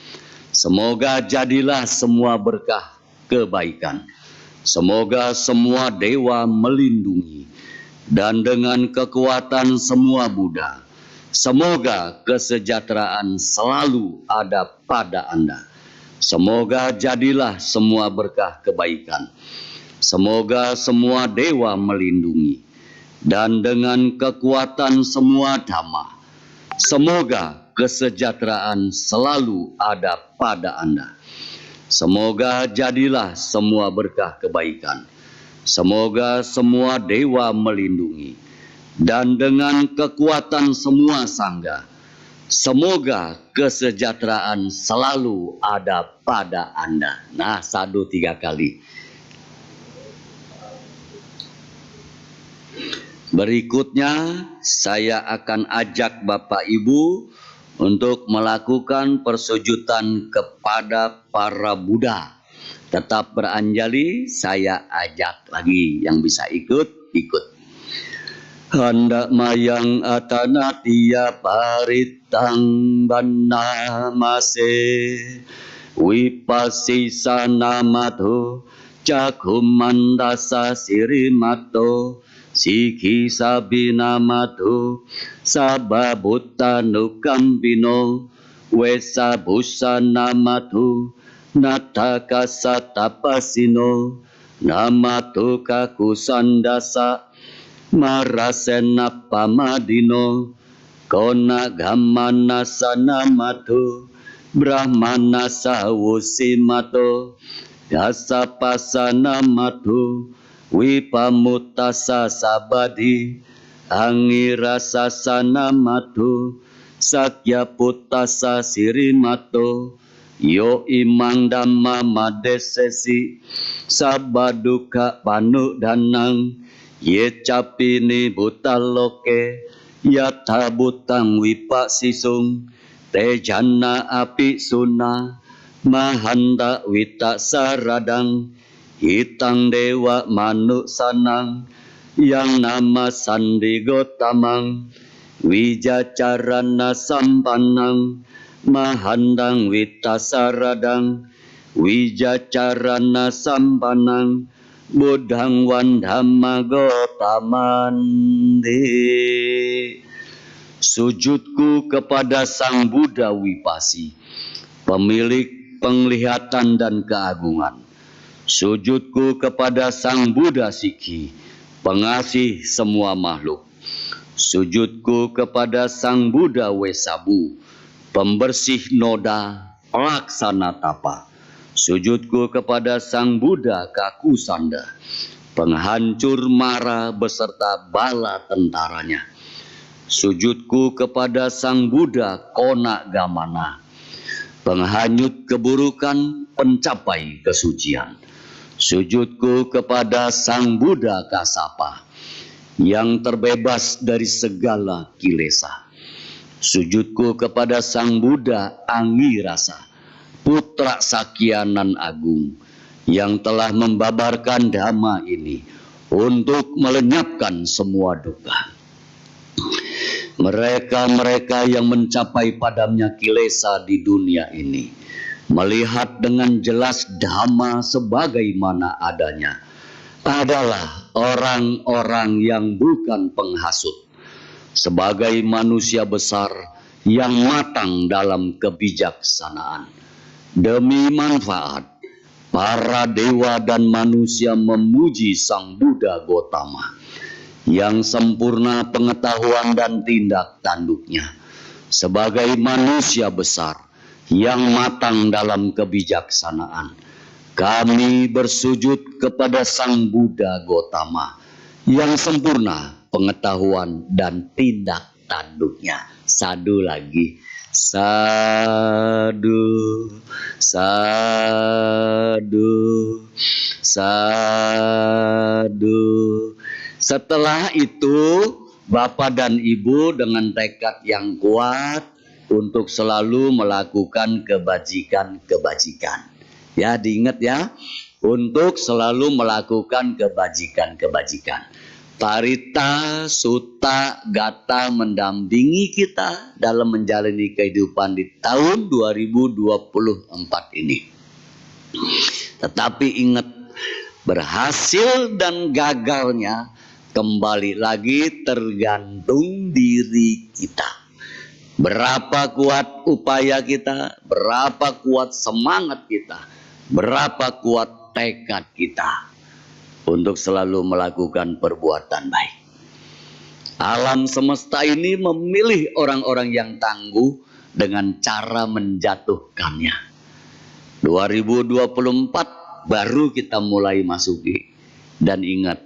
Semoga jadilah semua berkah kebaikan. Semoga semua dewa melindungi, dan dengan kekuatan semua Buddha. Semoga kesejahteraan selalu ada pada Anda. Semoga jadilah semua berkah kebaikan. Semoga semua dewa melindungi. Dan dengan kekuatan semua dhamma, semoga kesejahteraan selalu ada pada Anda. Semoga jadilah semua berkah kebaikan. Semoga semua dewa melindungi. Dan dengan kekuatan semua sangga, semoga kesejahteraan selalu ada pada Anda. Nah, sadhu 3 kali. Berikutnya, saya akan ajak Bapak Ibu untuk melakukan persujudan kepada para Buddha. Tetap beranjali, saya ajak lagi. Yang bisa ikut. Hendak mayang atanatiya paritang banamase wipasisa namato cakumandasa sirimato Sikhi sabinamato sababutta nukambino wesa busa namato natakasa tapasino namato kakusandasa marasena pamadino kona gamanasa namato brahmanasa wusimato dasapasa namato wipamutasa sabadi angirasa sanamato sakyaputasa sirimato yo imang dhamma madesesi sabaduka panudanang ye capini butaloke yatha butang wipasisung tejana api suna mahanda witasaradang hitang dewa manusanang yang nama sandigotamang wijacarana sampanang mahandang witasaradang wijacarana sampanang buddhang wandhamma gotamandi. Sujudku kepada Sang Buddha Wipasi, pemilik penglihatan dan keagungan. Sujudku kepada Sang Buddha Sikhi, pengasih semua makhluk. Sujudku kepada Sang Buddha Wesabu, pembersih noda, pelaksana tapa. Sujudku kepada Sang Buddha Kakusanda, penghancur mara beserta bala tentaranya. Sujudku kepada Sang Buddha Kona Gamana, penghanyut keburukan, pencapai kesucian. Sujudku kepada Sang Buddha Kasapa, yang terbebas dari segala kilesa. Sujudku kepada Sang Buddha Angirasa, putra Sakyanan Agung, yang telah membabarkan dhamma ini untuk melenyapkan semua duka. Mereka-mereka yang mencapai padamnya kilesa di dunia ini, melihat dengan jelas dhamma sebagaimana adanya, adalah orang-orang yang bukan penghasut, sebagai manusia besar yang matang dalam kebijaksanaan. Demi manfaat, para dewa dan manusia memuji Sang Buddha Gotama, yang sempurna pengetahuan dan tindak tanduknya, sebagai manusia besar yang matang dalam kebijaksanaan. Kami bersujud kepada Sang Buddha Gotama, yang sempurna pengetahuan dan tindak tanduknya. Sadhu lagi. Sadhu, sadhu, sadhu. Setelah itu, Bapak dan Ibu dengan tekad yang kuat untuk selalu melakukan kebajikan-kebajikan. Ya, diingat ya, untuk selalu melakukan kebajikan-kebajikan. Parita, Sutta, Gata mendampingi kita dalam menjalani kehidupan di tahun 2024 ini. Tetapi ingat, berhasil dan gagalnya Kembali lagi tergantung diri kita. Berapa kuat upaya kita, berapa kuat semangat kita, berapa kuat tekad kita untuk selalu melakukan perbuatan baik. Alam semesta ini memilih orang-orang yang tangguh dengan cara menjatuhkannya. 2024 baru kita mulai masuki. Dan ingat,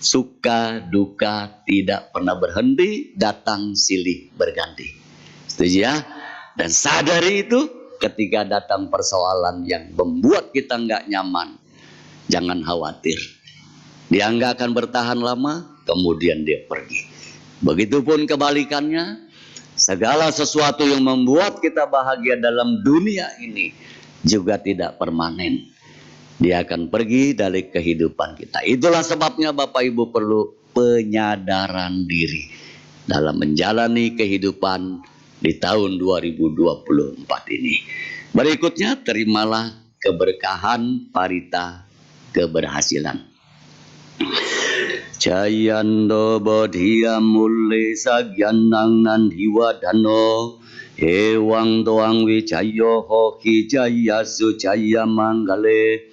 suka duka tidak pernah berhenti, datang silih berganti. Setuju ya? Dan sadari itu ketika datang persoalan yang membuat kita nggak nyaman, jangan khawatir. Dia nggak akan bertahan lama, kemudian dia pergi. Begitupun kebalikannya, segala sesuatu yang membuat kita bahagia dalam dunia ini juga tidak permanen. Dia akan pergi dari kehidupan kita. Itulah sebabnya Bapak Ibu perlu penyadaran diri dalam menjalani kehidupan di tahun 2024 ini. Berikutnya, terimalah keberkahan parita keberhasilan. Jayando bodhiya mulle sagyanang nandhiwadano Ewang doang wicayo hoki jaya sujaya manggale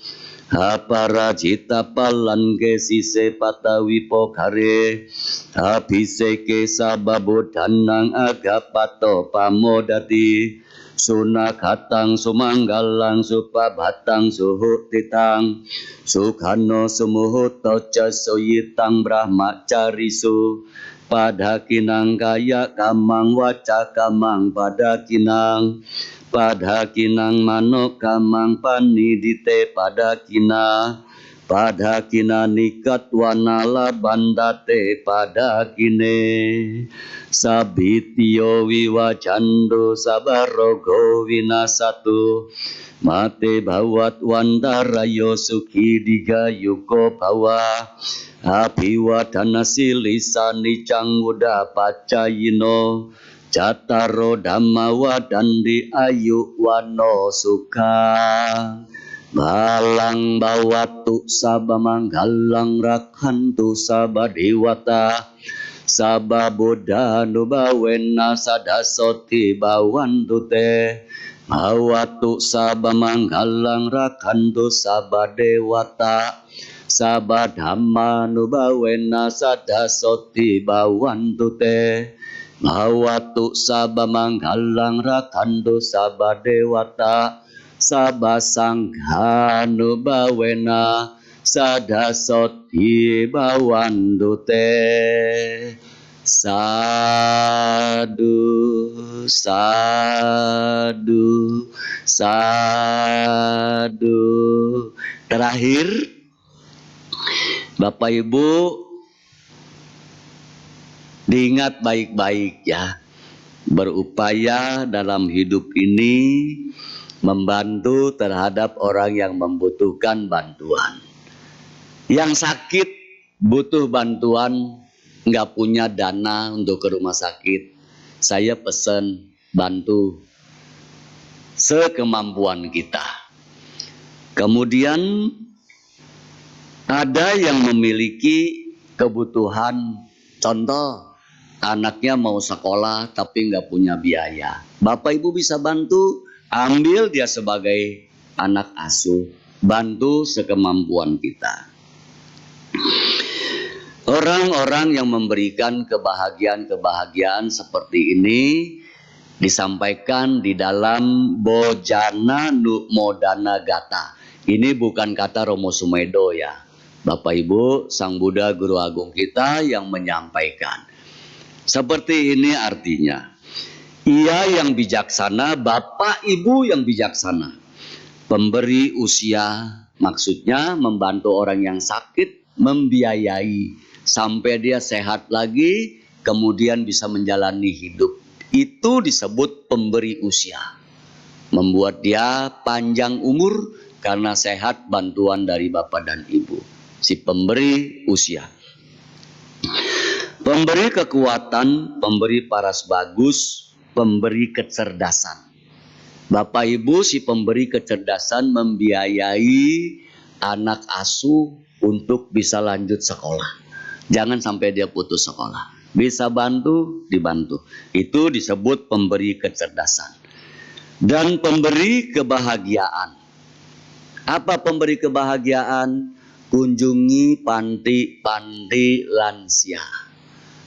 Aparajita palan ke sise patawi pokare Abhiseke sababodhanang agapato pamodati Sunakatang sumanggalang supabhatang suhutitang Sukhano sumuhuto casoyitang brahmacarisu Padakinang kaya kamang waca kamang padakinang Padakinang manok kamang panidite padakina Padakina nikat wanala bandate padakine Sabityo wiwacando sabarogo winasatu Mate bhawat wandarayo sukhi digayuko bhawa Abhiwadana silisani cangguda pacayino Jataro dhamma wadandi ayu wano sukha Balang bawatu sabamanggalang rakhantu sabadewata Sababuddha nubawena sadasoti bawandute Bawatu sabamanggalang rakhantu sabadewata Sabadhamma nubawena sadasoti bawantute Bawatu sabamanggalang rakhantu sabadewata Sabasangha nubawena sadasoti bawandute Sadu, sadu, sadu. Terakhir, Bapak Ibu diingat baik-baik ya. Berupaya dalam hidup ini membantu terhadap orang yang membutuhkan bantuan. Yang sakit butuh bantuan, nggak punya dana untuk ke rumah sakit, saya pesan bantu sekemampuan kita. Kemudian ada yang memiliki kebutuhan, contoh anaknya mau sekolah tapi nggak punya biaya. Bapak Ibu bisa bantu, ambil dia sebagai anak asuh, bantu sekemampuan kita. Orang-orang yang memberikan kebahagiaan-kebahagiaan seperti ini disampaikan di dalam Bojana Numodana Gata. Ini bukan kata Romo Sumedo ya. Bapak Ibu, Sang Buddha Guru Agung kita yang menyampaikan. Seperti ini artinya. Ia yang bijaksana, Bapak Ibu yang bijaksana. Pemberi usia, maksudnya membantu orang yang sakit, membiayai sampai dia sehat lagi, kemudian bisa menjalani hidup. Itu disebut pemberi usia. Membuat dia panjang umur karena sehat bantuan dari Bapak dan Ibu. Si pemberi usia. Pemberi kekuatan, pemberi paras bagus, pemberi kecerdasan. Bapak Ibu si pemberi kecerdasan membiayai anak asuh untuk bisa lanjut sekolah. Jangan sampai dia putus sekolah. Bisa bantu, dibantu. Itu disebut pemberi kecerdasan. Dan pemberi kebahagiaan. Apa pemberi kebahagiaan? Kunjungi panti-panti lansia.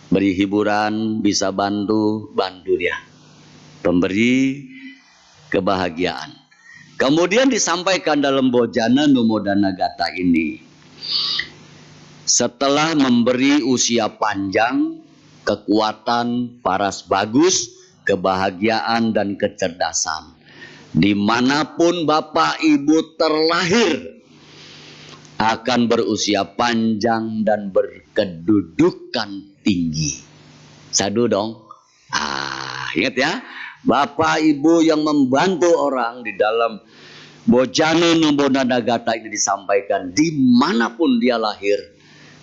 Beri hiburan, bisa bantu, bantu dia. Pemberi kebahagiaan. Kemudian disampaikan dalam Bojana Numodana Gata ini, setelah memberi usia panjang, kekuatan, paras bagus, kebahagiaan dan kecerdasan, dimanapun Bapak Ibu terlahir, akan berusia panjang dan berkedudukan tinggi. Sadu dong. Ingat ya, Bapak Ibu yang membantu orang di dalam Bojana Numodana Gata ini disampaikan, dimanapun dia lahir,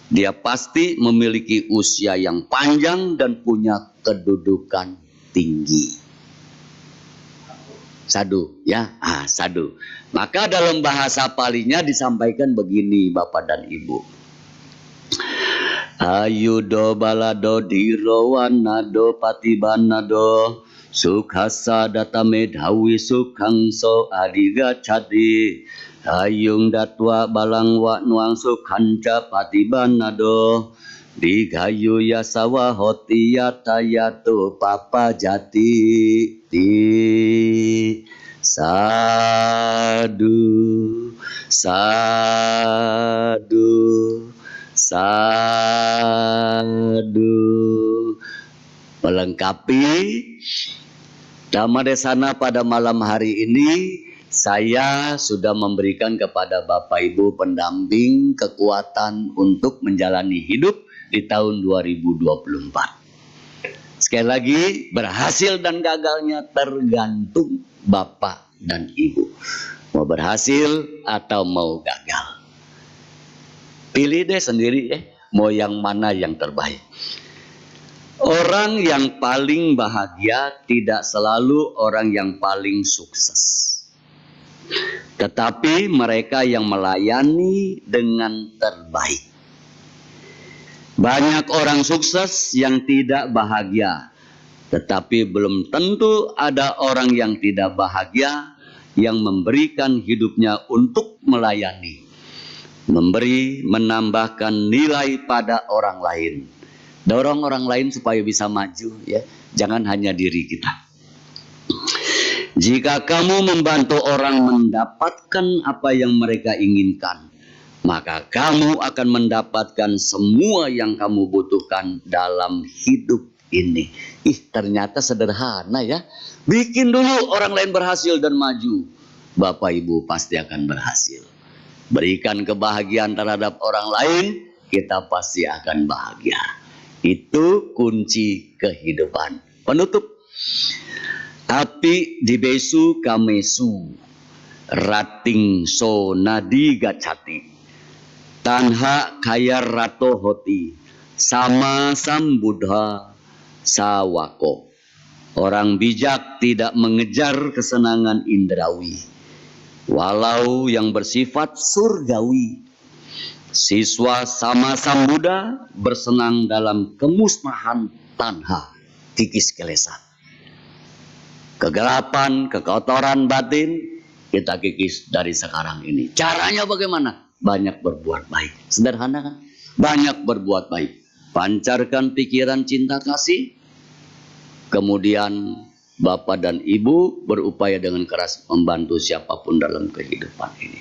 dia pasti memiliki usia yang panjang dan punya kedudukan tinggi. Sadu ya, sadu. Maka dalam bahasa Palinya disampaikan begini Bapak dan Ibu. Ayudo balado dirowanado patibanado sukhasa data medhawi sukhangso adigacadi ayung datwa balangwa nuang sukhanca patibanado digayu yasawa hoti yatayato papa jati ti sadu sadu sadu. Melengkapi Dhamma Desana pada malam hari ini, saya sudah memberikan kepada Bapak Ibu pendamping kekuatan untuk menjalani hidup di tahun 2024. Sekali lagi, berhasil dan gagalnya tergantung Bapak dan Ibu. Mau berhasil atau mau gagal. Pilih deh sendiri mau yang mana yang terbaik. Orang yang paling bahagia tidak selalu orang yang paling sukses. Tetapi mereka yang melayani dengan terbaik. Banyak orang sukses yang tidak bahagia. Tetapi belum tentu ada orang yang tidak bahagia yang memberikan hidupnya untuk melayani. Memberi, menambahkan nilai pada orang lain. Dorong orang lain supaya bisa maju ya. Jangan hanya diri kita. Jika kamu membantu orang mendapatkan apa yang mereka inginkan, maka kamu akan mendapatkan semua yang kamu butuhkan dalam hidup ini. Ternyata sederhana ya. Bikin dulu orang lain berhasil dan maju. Bapak Ibu pasti akan berhasil. Berikan kebahagiaan terhadap orang lain, kita pasti akan bahagia. Itu kunci kehidupan. Penutup. Api dibesu kamesu, rating so nadi gacati, tanha kaya rato hoti, sama sambudha sawako. Orang bijak tidak mengejar kesenangan indrawi, walau yang bersifat surgawi. Siswa sama Sambuddha bersenang dalam kemusnahan tanha, kikis kelesa. Kegelapan, kekotoran batin, kita kikis dari sekarang ini. Caranya bagaimana? Banyak berbuat baik. Sederhana kan? Banyak berbuat baik. Pancarkan pikiran cinta kasih. Kemudian Bapak dan Ibu berupaya dengan keras membantu siapapun dalam kehidupan ini.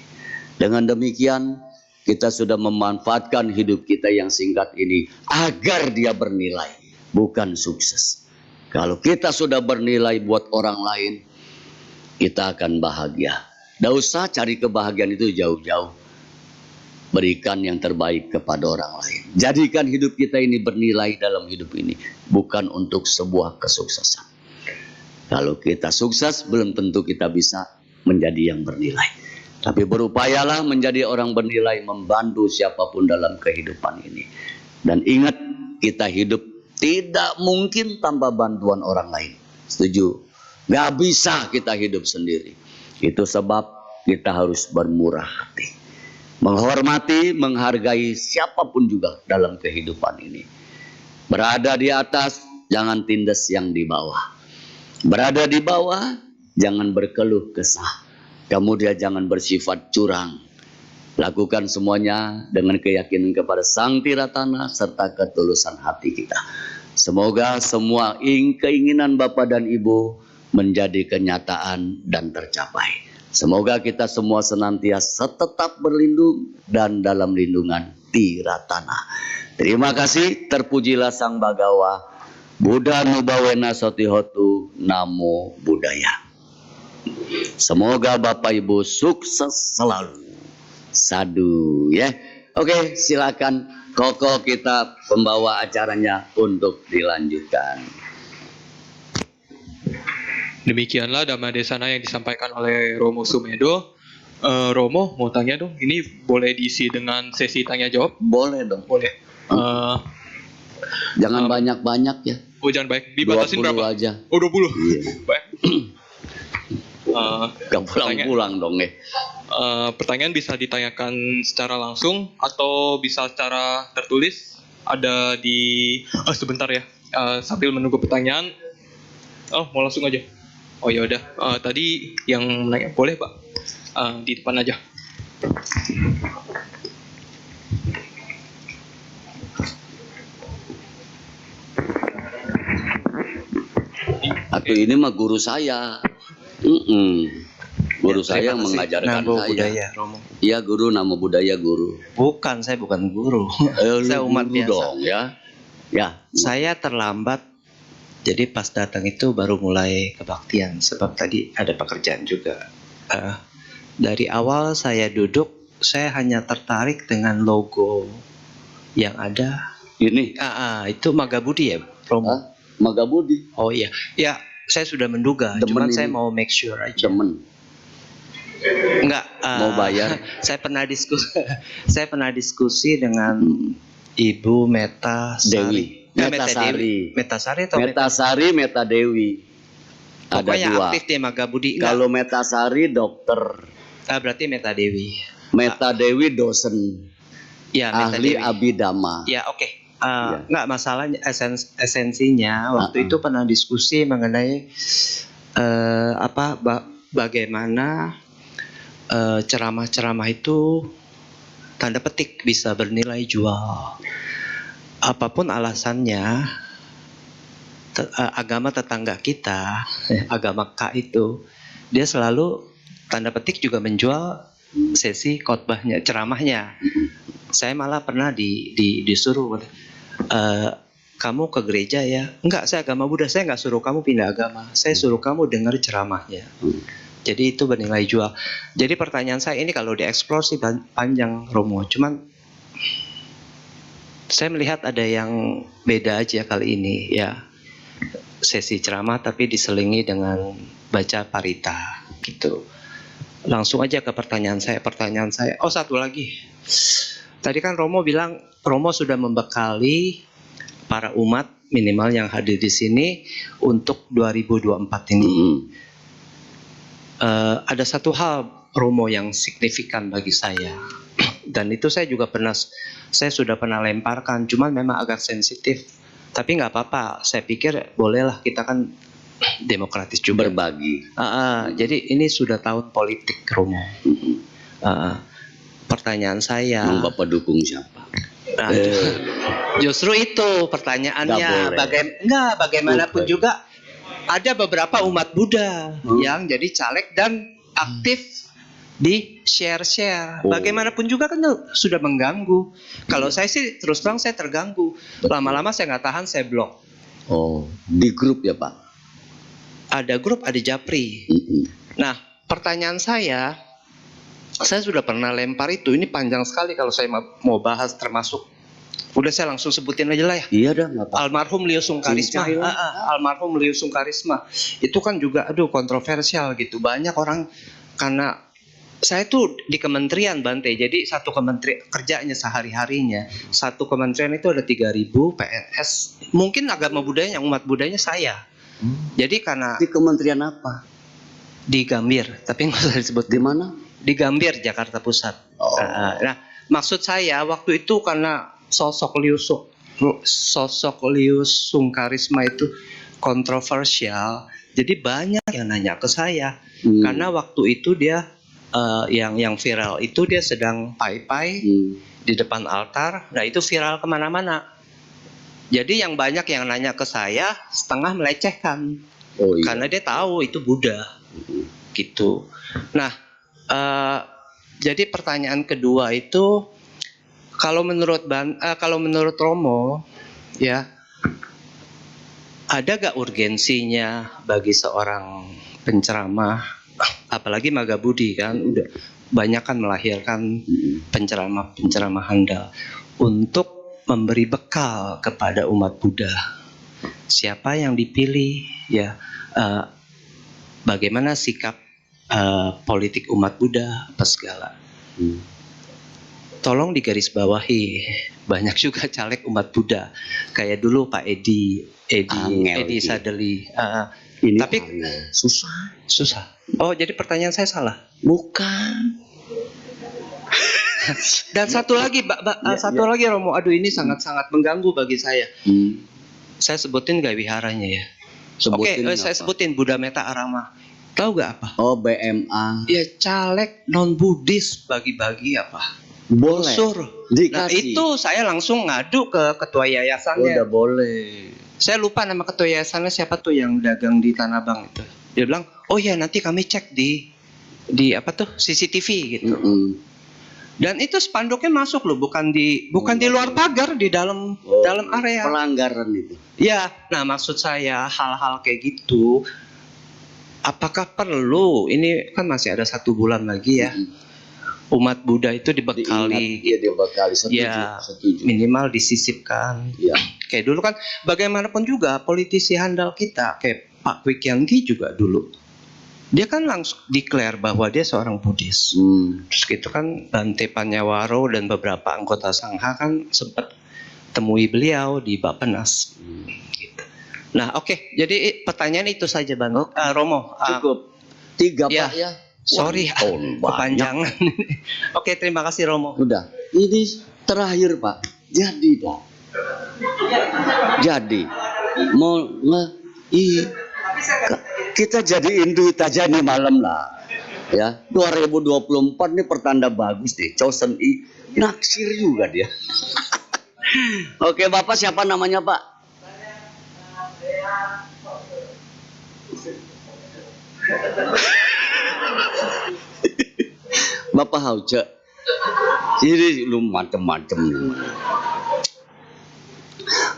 Dengan demikian, kita sudah memanfaatkan hidup kita yang singkat ini agar dia bernilai, bukan sukses. Kalau kita sudah bernilai buat orang lain, kita akan bahagia. Tidak usah cari kebahagiaan itu jauh-jauh. Berikan yang terbaik kepada orang lain. Jadikan hidup kita ini bernilai dalam hidup ini, bukan untuk sebuah kesuksesan. Kalau kita sukses, belum tentu kita bisa menjadi yang bernilai. Tapi berupayalah menjadi orang bernilai, membantu siapapun dalam kehidupan ini. Dan ingat, kita hidup tidak mungkin tanpa bantuan orang lain. Setuju? Gak bisa kita hidup sendiri. Itu sebab kita harus bermurah hati. menghormati, menghargai siapapun juga dalam kehidupan ini. Berada di atas, jangan tindas yang di bawah. Berada di bawah, jangan berkeluh kesah. Kemudian jangan bersifat curang. Lakukan semuanya dengan keyakinan kepada Sang Tiratana serta ketulusan hati kita. Semoga semua keinginan Bapak dan Ibu menjadi kenyataan dan tercapai. Semoga kita semua senantiasa tetap berlindung dan dalam lindungan Tiratana. Terima kasih, terpujilah Sang Bagawa. Buddha Nubawena Sotihotu, Namo Buddhaya. Semoga Bapak Ibu sukses selalu. Sadu ya. Oke, silakan Koko kita pembawa acaranya untuk dilanjutkan. Demikianlah Dhamma Desana yang disampaikan oleh Romo Sumedo. Romo mau tanya dong, ini boleh diisi dengan sesi tanya jawab? Boleh dong. Boleh. Jangan banyak-banyak ya. Oh jangan baik. Dibatasin 20 berapa? aja. Oh 20. Iya. Baik. Gak pulang-pulang dong ya. Pertanyaan bisa ditanyakan secara langsung atau bisa secara tertulis. Ada di sebentar ya. Sambil menunggu pertanyaan. Oh mau langsung aja. Oh ya udah. Tadi yang nanya boleh Pak. Di depan aja. Atau ini mah guru saya. Guru saya yang mengajarkan Namo saya. Buddhaya, Romo. Iya guru, Namo Buddhaya guru. Bukan, saya bukan guru. Saya umat Guru biasa. dong ya. Ya. Saya terlambat, jadi pas datang itu baru mulai kebaktian. Sebab tadi ada pekerjaan juga. Dari awal saya duduk, saya hanya tertarik dengan logo yang ada. Ini Itu Magabudi ya, Romo? Magabudi. Oh iya, ya saya sudah menduga. Demen Cuman ini. saya mau make sure aja. Demen. Enggak. Mau bayar. Saya pernah diskusi dengan Ibu Meta Dewi. Sari. Metasari. Metasari atau Metasari, Meta Dewi. Ada Pokoknya dua. aktif di Magabudi. Kalau Metasari dokter, Berarti Meta Dewi. Meta Dewi dosen, Ya, Meta ahli Dewi. Abhidhamma. Ya, oke. Ya. Enggak masalahnya esensinya waktu itu pernah diskusi mengenai bagaimana ceramah-ceramah itu tanda petik bisa bernilai jual. Apapun alasannya, agama tetangga kita, agama K itu, dia selalu tanda petik juga menjual sesi khotbahnya, ceramahnya. Saya malah pernah disuruh, kamu ke gereja ya? Enggak, saya agama Buddha, saya enggak suruh kamu pindah agama. Saya suruh kamu dengar ceramahnya. Jadi itu bernilai jual. Jadi pertanyaan saya ini kalau dieksplor sih panjang, Romo. Cuman saya melihat ada yang beda aja kali ini ya. Sesi ceramah tapi diselingi dengan baca parita gitu. Langsung aja ke pertanyaan saya. Oh, satu lagi. Tadi kan Romo bilang Romo sudah membekali para umat minimal yang hadir di sini untuk 2024 ini. Ada satu hal Romo yang signifikan bagi saya. Dan itu saya sudah pernah lemparkan, cuman memang agak sensitif. Tapi nggak apa-apa, saya pikir bolehlah, kita kan demokratis juga. Berbagi. Jadi ini sudah tahun politik, Romo. Pertanyaan saya. Bapak dukung siapa? Justru itu pertanyaannya. Bagaimanapun juga ada beberapa umat Buddha yang jadi caleg dan aktif di share. Bagaimanapun juga kan sudah mengganggu. Kalau saya sih terus terang saya terganggu. Lama-lama saya nggak tahan, saya blok. Oh, di grup ya Pak? Ada grup, ada japri. Nah, pertanyaan saya sudah pernah lempar itu. Ini panjang sekali kalau saya mau bahas, termasuk. Udah saya langsung sebutin aja lah ya. Iya dah, nggak apa. Almarhum Leo Sungkarisma. Almarhum Leo Sungkarisma. Itu kan juga kontroversial gitu. Banyak orang, karena saya tuh di kementerian Bante. Jadi satu kementerian kerjanya sehari-harinya. Satu kementerian itu ada 3.000 PNS. Mungkin agama budayanya, umat budayanya saya. Jadi karena Di kementerian apa? di Gambir, tapi nggak usah disebut. Di mana? di Gambir, Jakarta Pusat. Oh. Nah, maksud saya waktu itu karena sosok Lius Sungkarisma itu kontroversial, jadi banyak yang nanya ke saya. Karena waktu itu dia yang viral itu dia sedang pai-pai di depan altar. Nah itu viral kemana-mana. Jadi yang banyak yang nanya ke saya setengah melecehkan. Oh, iya. Karena dia tahu itu Buddha. Gitu. Nah jadi pertanyaan kedua itu kalau menurut Romo ya, ada gak urgensinya bagi seorang penceramah, apalagi Magabudi kan udah banyak kan melahirkan penceramah handal untuk memberi bekal kepada umat Buddha. Siapa yang dipilih ya, bagaimana sikap politik umat Buddha apa segala. Tolong digarisbawahi, banyak juga caleg umat Buddha kayak dulu Pak Edi Sadeli. Ini Tapi susah. Oh, jadi pertanyaan saya salah? Bukan. Dan satu lagi, lagi Romo, aduh ini sangat-sangat mengganggu bagi saya. Saya sebutin gak wiharanya ya? Oke, saya sebutin Buddha Metta Arama. Tahu gak apa? Oh, BMA. Ya caleg non Buddhis bagi-bagi apa? Boleh. Nah itu saya langsung ngadu ke ketua yayasannya. Udah boleh. Saya lupa nama ketua yayasannya siapa tuh yang dagang di Tanah Abang itu. Dia bilang, oh ya nanti kami cek di apa tuh CCTV gitu. Dan itu spanduknya masuk loh, bukan di luar pagar, di dalam area. Pelanggaran itu. Ya, nah maksud saya hal-hal kayak gitu. Apakah perlu? Ini kan masih ada 1 bulan lagi ya. Umat Buddha itu dibekali, setuju. Minimal disisipkan. Ya. Kayak dulu kan, bagaimanapun juga politisi handal kita, kayak Pak Kwik Yanggi juga dulu, dia kan langsung declare bahwa dia seorang Buddhis. Terus gitu kan Bante Panyawaro dan beberapa anggota Sangha kan sempat temui beliau di Bappenas. Gitu. Nah oke, jadi pertanyaan itu saja Bang Romo. Cukup 3 ya. Pak ya. Sorry, kepanjangan. Oke, terima kasih Romo. Udah, ini terakhir Pak. Jadi dah. Jadi mau kita jadiin duit aja nih malam lah. Ya, 2024 nih pertanda bagus deh. Chosen I naksir juga dia. Oke, Bapak siapa namanya Pak? Bapak Hauce. Ini lu macem-macem.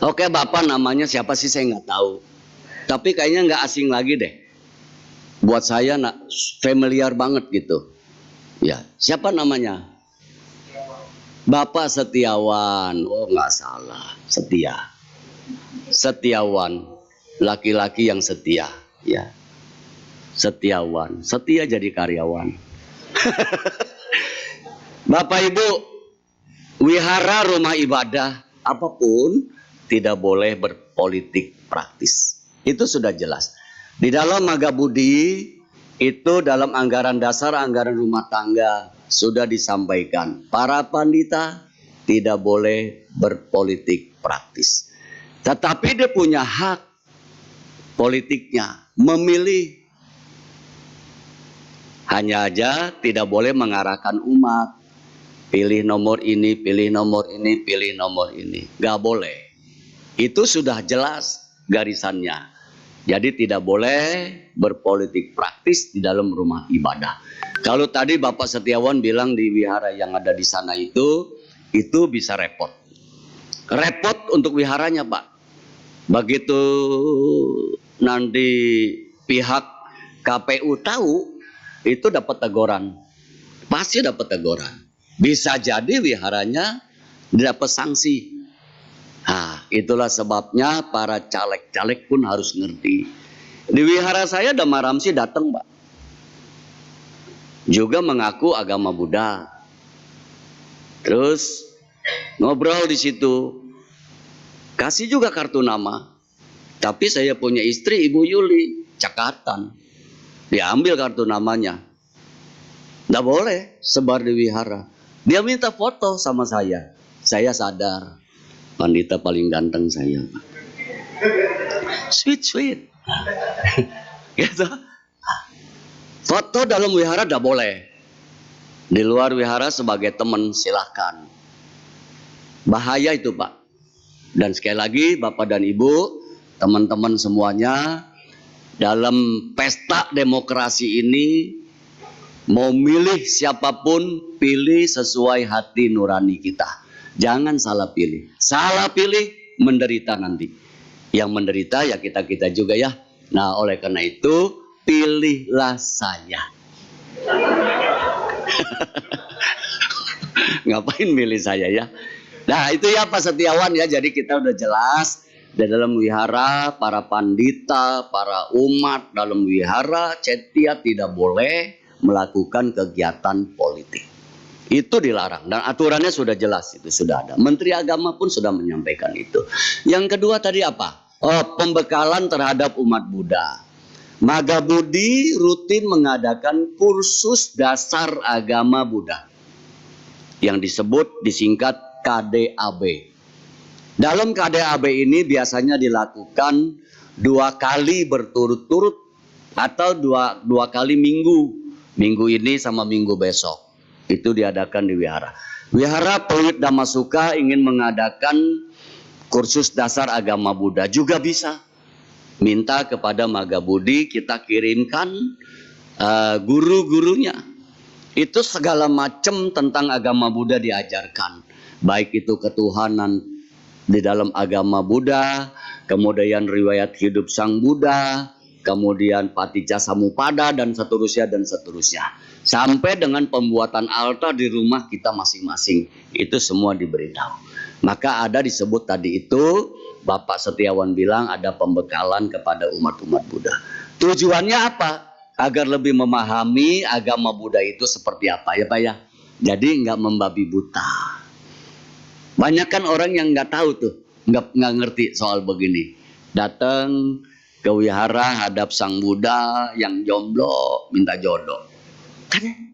Oke, Bapak namanya siapa sih saya nggak tahu. Tapi kayaknya nggak asing lagi deh. Buat saya familiar banget gitu. Ya, siapa namanya? Bapak Setiawan. Oh, nggak salah. Setia. Setiawan. Laki-laki yang setia. Ya. Setiawan. Setia jadi karyawan. Bapak Ibu, wihara rumah ibadah apapun tidak boleh berpolitik praktis. Itu sudah jelas. Di dalam Magabudi itu dalam anggaran dasar, anggaran rumah tangga sudah disampaikan. Para pandita tidak boleh berpolitik praktis. Tetapi dia punya hak politiknya memilih. Hanya aja tidak boleh mengarahkan umat. Pilih nomor ini, pilih nomor ini, pilih nomor ini. Gak boleh. Itu sudah jelas garisannya. Jadi tidak boleh berpolitik praktis di dalam rumah ibadah. Kalau tadi Bapak Setiawan bilang di wihara yang ada di sana itu bisa repot. Repot untuk wiharanya Pak. Begitu nanti pihak KPU tahu, itu dapat teguran. Pasti dapat teguran. Bisa jadi wiharanya dapat sanksi. Nah, itulah sebabnya para caleg-caleg pun harus ngerti. Di wihara saya Dhamma Ramsi datang, Pak. Juga mengaku agama Buddha. Terus ngobrol di situ. Kasih juga kartu nama. Tapi saya punya istri Ibu Yuli, cekatan. Diambil kartu namanya. Nggak boleh sebar di wihara. Dia minta foto sama saya. Saya sadar, pandita paling ganteng saya. Sweet. Gitu. Foto dalam wihara nggak boleh. Di luar wihara sebagai teman silahkan. Bahaya itu Pak. Dan sekali lagi Bapak dan Ibu, teman-teman semuanya, dalam pesta demokrasi ini, mau milih siapapun, pilih sesuai hati nurani kita. Jangan salah pilih. Salah pilih, menderita nanti. Yang menderita ya kita-kita juga ya. Nah oleh karena itu, pilihlah saya. Ngapain milih saya ya? Nah itu ya Pak Setiawan ya. Jadi kita udah jelas di dalam wihara, para pandita, para umat dalam wihara cetia tidak boleh melakukan kegiatan politik. Itu dilarang dan aturannya sudah jelas, itu sudah ada. Menteri Agama pun sudah menyampaikan itu. Yang kedua tadi apa? Oh, pembekalan terhadap umat Buddha. Magabudi rutin mengadakan kursus dasar agama Buddha yang disingkat KDAB. Dalam KDAB ini biasanya dilakukan 2 kali berturut-turut atau dua kali minggu. Minggu ini sama minggu besok. Itu diadakan di wihara. Wihara Pluit Dhammasukha ingin mengadakan kursus dasar agama Buddha juga bisa. Minta kepada Magabudi kita kirimkan guru-gurunya. Itu segala macam tentang agama Buddha diajarkan. Baik itu ketuhanan di dalam agama Buddha, kemudian riwayat hidup Sang Buddha, kemudian Paticca Samuppada dan seterusnya. Sampai dengan pembuatan altar di rumah kita masing-masing. Itu semua diberitahu. Maka ada disebut tadi itu, Bapak Setiawan bilang ada pembekalan kepada umat-umat Buddha. Tujuannya apa? Agar lebih memahami agama Buddha itu seperti apa ya Pak ya. Jadi nggak membabi buta. Banyak kan orang yang nggak tahu tuh, nggak ngerti soal begini. Datang ke wihara hadap Sang Buddha yang jomblo minta jodoh. Kan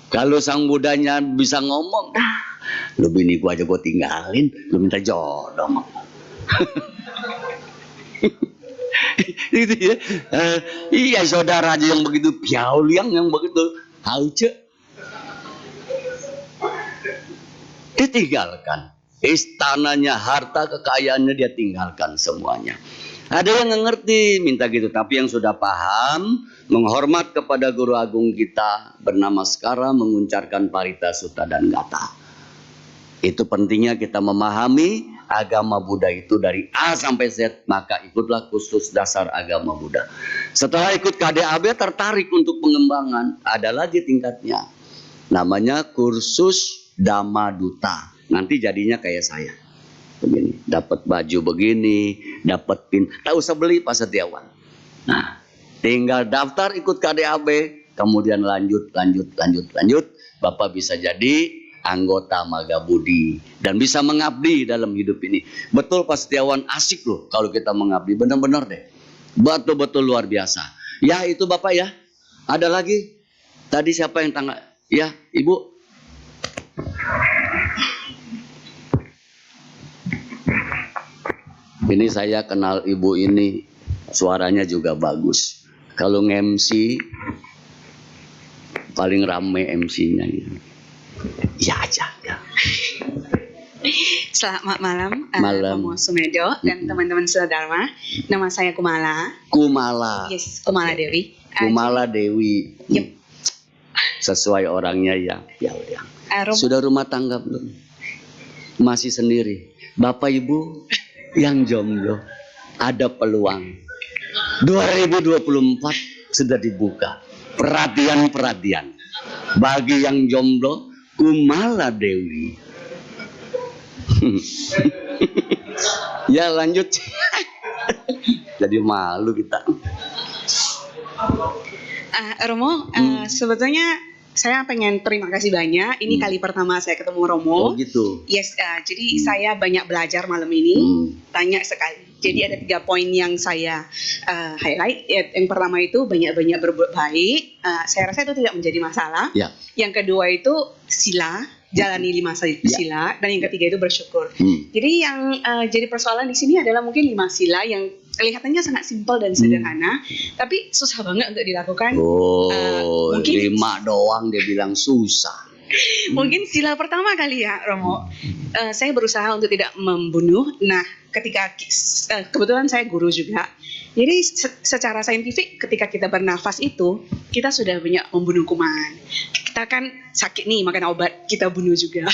kalau Sang Buddhanya bisa ngomong, lu bini gua aja gua tinggalin, lu minta jodoh. Itu ya. Iya saudara aja yang begitu piauliang, yang begitu hauce. Ditinggalkan. Istananya, harta kekayaannya dia tinggalkan semuanya. Ada yang nggak ngerti minta gitu, tapi yang sudah paham, menghormat kepada guru agung kita bernama Skara, menguncarkan Parita Sutta dan Gatha. Itu pentingnya kita memahami agama Buddha itu dari A sampai Z, maka ikutlah kursus dasar agama Buddha. Setelah ikut KDAB tertarik untuk pengembangan, ada lagi tingkatnya. Namanya kursus Dhamma Duta. Nanti jadinya kayak saya. Begini, dapat baju begini, dapat pin. Tak usah beli Pak Setiawan. Nah, tinggal daftar ikut KDAB, kemudian lanjut. Bapak bisa jadi anggota Magabudi dan bisa mengabdi dalam hidup ini. Betul Pak Setiawan, asik loh kalau kita mengabdi, benar-benar deh. Betul-betul luar biasa. Ya itu Bapak ya. Ada lagi? Tadi siapa yang tangga? Ya, Ibu. Ini saya kenal ibu ini, suaranya juga bagus. Kalau nge-MC paling rame MC-nya. Ya aja. Ya. Selamat malam, Malam. Romo Sumedo dan teman-teman Sedharma. Nama saya Kumala. Kumala. Yes, Kumala Dewi. Kumala Dewi. Yep. Sesuai orangnya ya. Ya udah. Romo, Sudah rumah tangga belum? Masih sendiri. Bapak Ibu yang jomblo, ada peluang. 2024 sudah dibuka. Perhatian. Bagi yang jomblo, Kumala Dewi. Ya lanjut. Jadi malu kita. Romo, sebetulnya saya pengen terima kasih banyak. Ini kali pertama saya ketemu Romo. Oh gitu. Yes, jadi saya banyak belajar malam ini, banyak sekali. Jadi ada 3 poin yang saya highlight. Yang pertama itu banyak-banyak berbuat baik. Saya rasa itu tidak menjadi masalah. Ya. Yang kedua itu sila, jalani 5 sila. Dan yang ketiga itu bersyukur. Jadi yang jadi persoalan di sini adalah mungkin 5 sila yang kelihatannya sangat simpel dan sederhana, tapi susah banget untuk dilakukan. Mungkin 5 doang dia bilang susah. Mungkin sila pertama kali ya, Romo. Saya berusaha untuk tidak membunuh. Nah, ketika kebetulan saya guru juga. Jadi secara saintifik ketika kita bernafas itu, kita sudah banyak membunuh kuman. Kita kan sakit nih, makan obat, kita bunuh juga.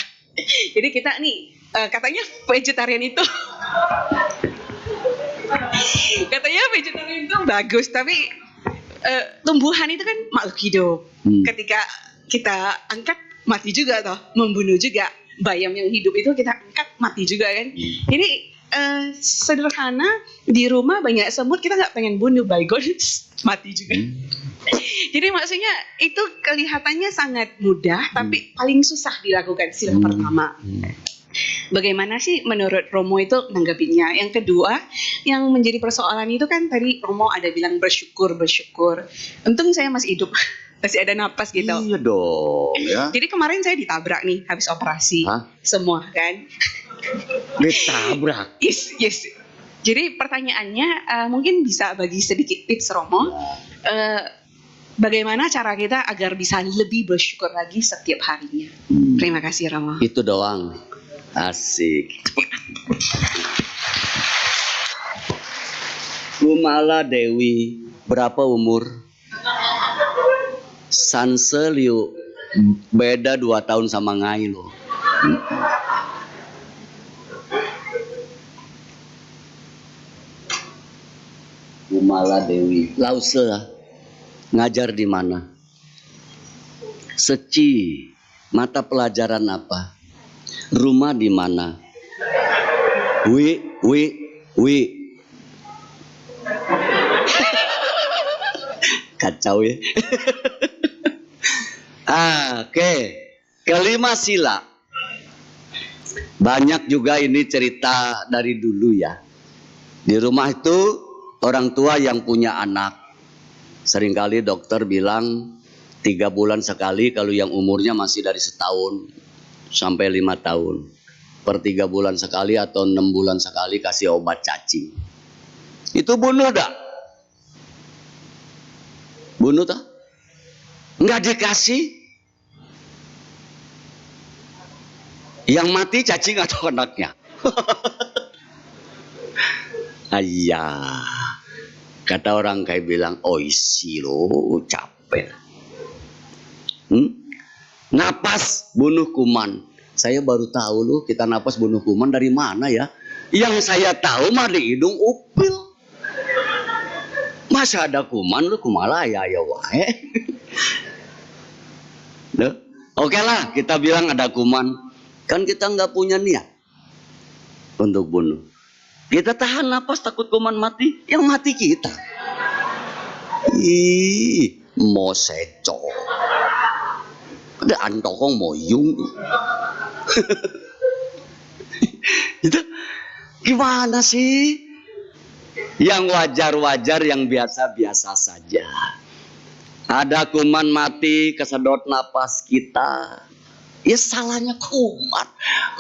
Jadi kita nih, katanya vegetarian itu bagus, tapi tumbuhan itu kan makhluk hidup. Ketika kita angkat, mati juga toh, membunuh juga. Bayam yang hidup itu kita angkat, mati juga kan. Jadi sederhana, di rumah banyak semut, kita nggak pengen bunuh, baygon mati juga. Jadi maksudnya itu kelihatannya sangat mudah, tapi paling susah dilakukan sila pertama. Bagaimana sih menurut Romo itu menanggapinya? Yang kedua, yang menjadi persoalan itu kan tadi Romo ada bilang bersyukur. Untung saya masih hidup, masih ada napas gitu. Iya dong ya. Jadi kemarin saya ditabrak nih habis operasi. Hah? Semua kan. Ditabrak. Yes. Jadi pertanyaannya mungkin bisa bagi sedikit tips Romo. Bagaimana cara kita agar bisa lebih bersyukur lagi setiap harinya? Terima kasih Romo. Itu doang. Asik. Kumala Dewi berapa umur? Sanseliu beda 2 tahun sama Ngai loh. Kumala Dewi Lause ngajar di mana? Seci mata pelajaran apa? Rumah di mana? Wi. Kacau ya. Oke. Kelima sila. Banyak juga ini cerita dari dulu ya. Di rumah itu orang tua yang punya anak. Seringkali dokter bilang 3 bulan sekali kalau yang umurnya masih dari setahun sampai 5 tahun. Per 3 bulan sekali atau 6 bulan sekali kasih obat cacing. Itu bunuh dah. Bunuh tak? Enggak dikasih. Yang mati cacing atau anaknya? Ayah. Kata orang kayak bilang, isi lo capek. Napas bunuh kuman. Saya baru tahu loh kita napas bunuh kuman dari mana ya. Yang saya tahu mah di hidung upil. Masa ada kuman lu kumalaya ya wae. Oke lah kita bilang ada kuman. Kan kita nggak punya niat untuk bunuh. Kita tahan napas takut kuman mati. Yang mati kita. Mau seco. Ada antokong mau yung. Itu gimana sih? Yang wajar-wajar, yang biasa-biasa saja. Ada kuman mati kesedot napas kita. Ya salahnya kuman.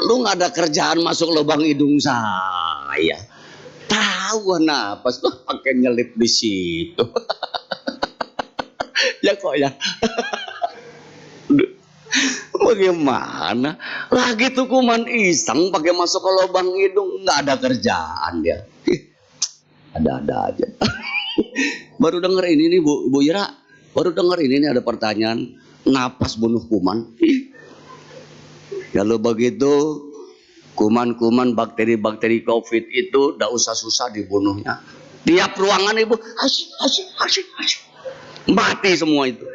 Lu nggak ada kerjaan masuk lubang hidung saya. Tahu napas tuh pakai nyelip di situ. Ya kok ya. Bagaimana? Lagi tuh kuman iseng pakai masuk ke lubang hidung, nggak ada kerjaan dia. Ada-ada aja. Baru denger ini nih Bu Ira. Baru denger ini nih ada pertanyaan napas bunuh kuman. Kalau begitu kuman-kuman bakteri-bakteri COVID itu nggak usah susah dibunuhnya. Tiap ruangan ibu asyik. Mati semua itu.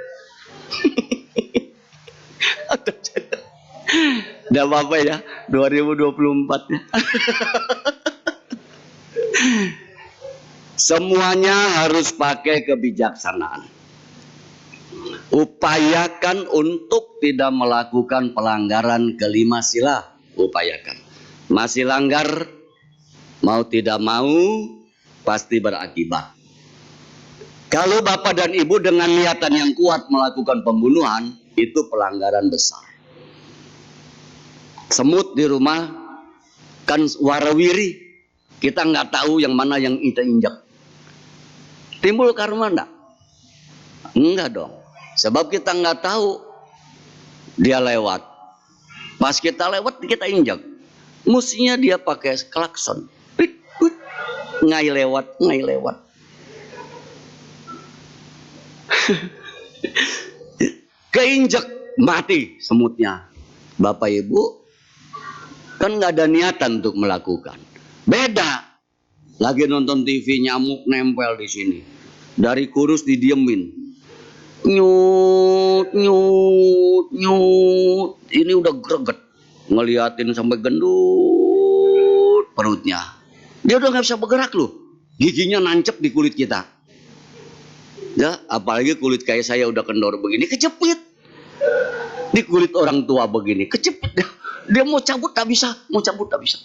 Udah apa-apa ya 2024 ya. Semuanya harus pakai kebijaksanaan. Upayakan untuk tidak melakukan pelanggaran kelima sila. Upayakan. Masih langgar, mau tidak mau, pasti berakibat. Kalau bapak dan ibu dengan niatan yang kuat melakukan pembunuhan, itu pelanggaran besar. Semut di rumah kan warawiri, kita nggak tahu yang mana yang kita injak. Timbul karma enggak? Enggak dong. Sebab kita nggak tahu dia lewat. Pas kita lewat kita injak. Mestinya dia pakai klakson. Pit, pit. Ngai lewat, ngai lewat. Keinjak mati semutnya. Bapak Ibu kan nggak ada niatan untuk melakukan. Beda. Lagi nonton TV nyamuk nempel di sini. Dari kurus didiemin. Nyut, nyut, nyut. Ini udah greget. Ngeliatin sampai gendut perutnya. Dia udah nggak bisa bergerak loh. Giginya nancep di kulit kita. Ya, apalagi kulit kayak saya udah kendor begini, kejepit. Di kulit orang tua begini, kejepit. Dia mau cabut tak bisa, mau cabut tak bisa.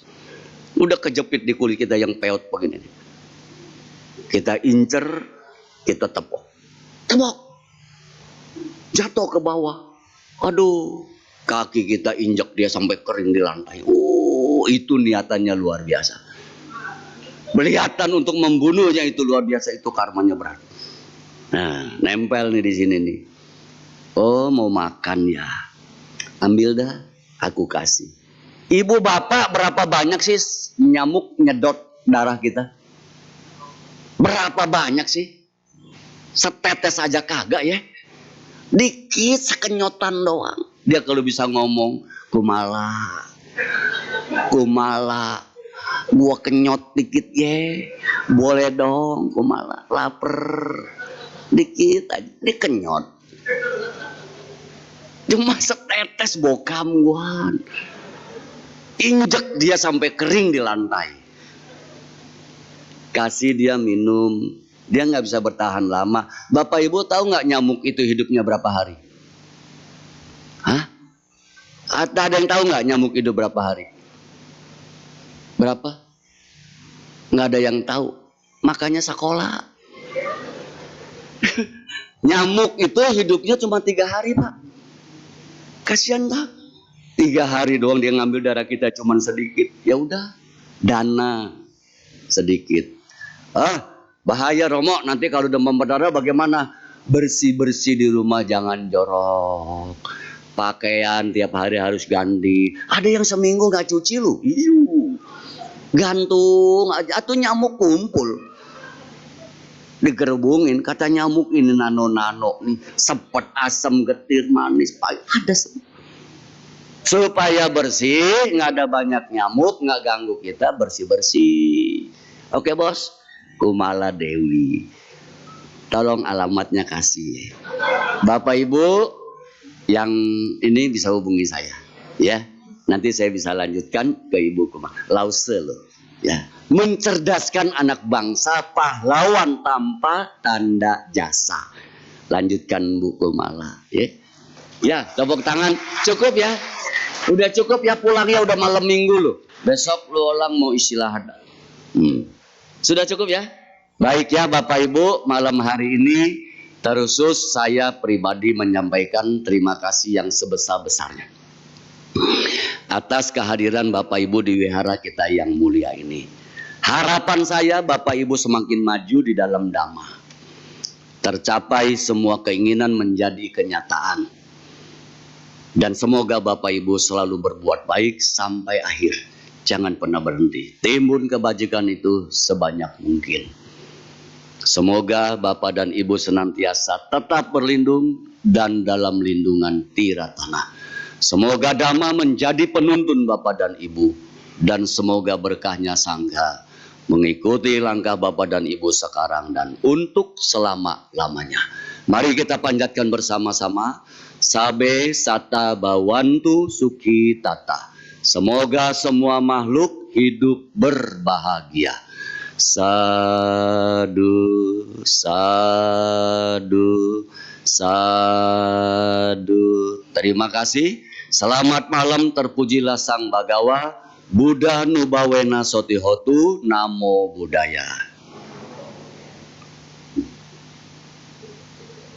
Udah kejepit di kulit kita yang peot begini. Kita incer, kita tepok. Tepok. Jatuh ke bawah. Aduh, kaki kita injak dia sampai kering di lantai. Oh, itu niatannya luar biasa. Niatan untuk membunuhnya itu luar biasa, itu karmanya berat. Nah, nempel nih di sini nih. Oh, mau makan ya. Ambil dah, aku kasih. Ibu bapak berapa banyak sih nyamuk nyedot darah kita? Berapa banyak sih? Setetes aja kagak ya. Dikit sekenyotan doang. Dia kalau bisa ngomong, kumala, kumala, gua kenyot dikit ya, boleh dong kumala, lapar, dikit aja, dia kenyot. Cuma setetes bokam gua, injek dia sampai kering di lantai. Kasih dia minum. Dia nggak bisa bertahan lama. Bapak Ibu tahu nggak nyamuk itu hidupnya berapa hari? Hah? Ada yang tahu nggak nyamuk hidup berapa hari? Berapa? Nggak ada yang tahu. Makanya sekolah. Nyamuk itu hidupnya cuma 3 hari, Pak. Kasihan tak? 3 hari doang dia ngambil darah kita cuma sedikit. Ya udah, dana sedikit. Bahaya Romo, nanti kalau demam berdarah bagaimana? Bersih-bersih di rumah, jangan jorok. Pakaian tiap hari harus ganti. Ada yang seminggu gak cuci lu. Iyu. Gantung aja, atau nyamuk kumpul. Digerebungin, kata nyamuk ini nano-nano nih. Sepet, asam, getir, manis, pahit. Ada semua. Supaya bersih, gak ada banyak nyamuk, gak ganggu kita, bersih-bersih. Oke bos? Kumala Dewi, tolong alamatnya kasih. Bapak Ibu yang ini bisa hubungi saya, ya. Nanti saya bisa lanjutkan ke Ibu Kumala. Lause loh, ya. Mencerdaskan anak bangsa, pahlawan tanpa tanda jasa. Lanjutkan Bu Kumala, ya. Ya, tepuk tangan. Cukup ya. Udah cukup ya, pulangnya udah malam minggu loh. Besok lu orang mau istirahat. Sudah cukup ya? Baik ya Bapak Ibu, malam hari ini terusus saya pribadi menyampaikan terima kasih yang sebesar-besarnya atas kehadiran Bapak Ibu di wihara kita yang mulia ini. Harapan saya Bapak Ibu semakin maju di dalam Dhamma. Tercapai semua keinginan menjadi kenyataan. Dan semoga Bapak Ibu selalu berbuat baik sampai akhir. Jangan pernah berhenti. Timbun kebajikan itu sebanyak mungkin. Semoga Bapak dan Ibu senantiasa tetap berlindung dan dalam lindungan Tiratana. Semoga Dhamma menjadi penuntun Bapak dan Ibu. Dan semoga berkahnya Sangha mengikuti langkah Bapak dan Ibu sekarang dan untuk selama-lamanya. Mari kita panjatkan bersama-sama. Sabe Sata Bawantu Suki Tata. Semoga semua makhluk hidup berbahagia. Sadu, sadu, Sadu. Terima kasih. Selamat malam, terpujilah Sang Bagawa. Buddha Nubawena Sotihotu. Namo Buddhaya.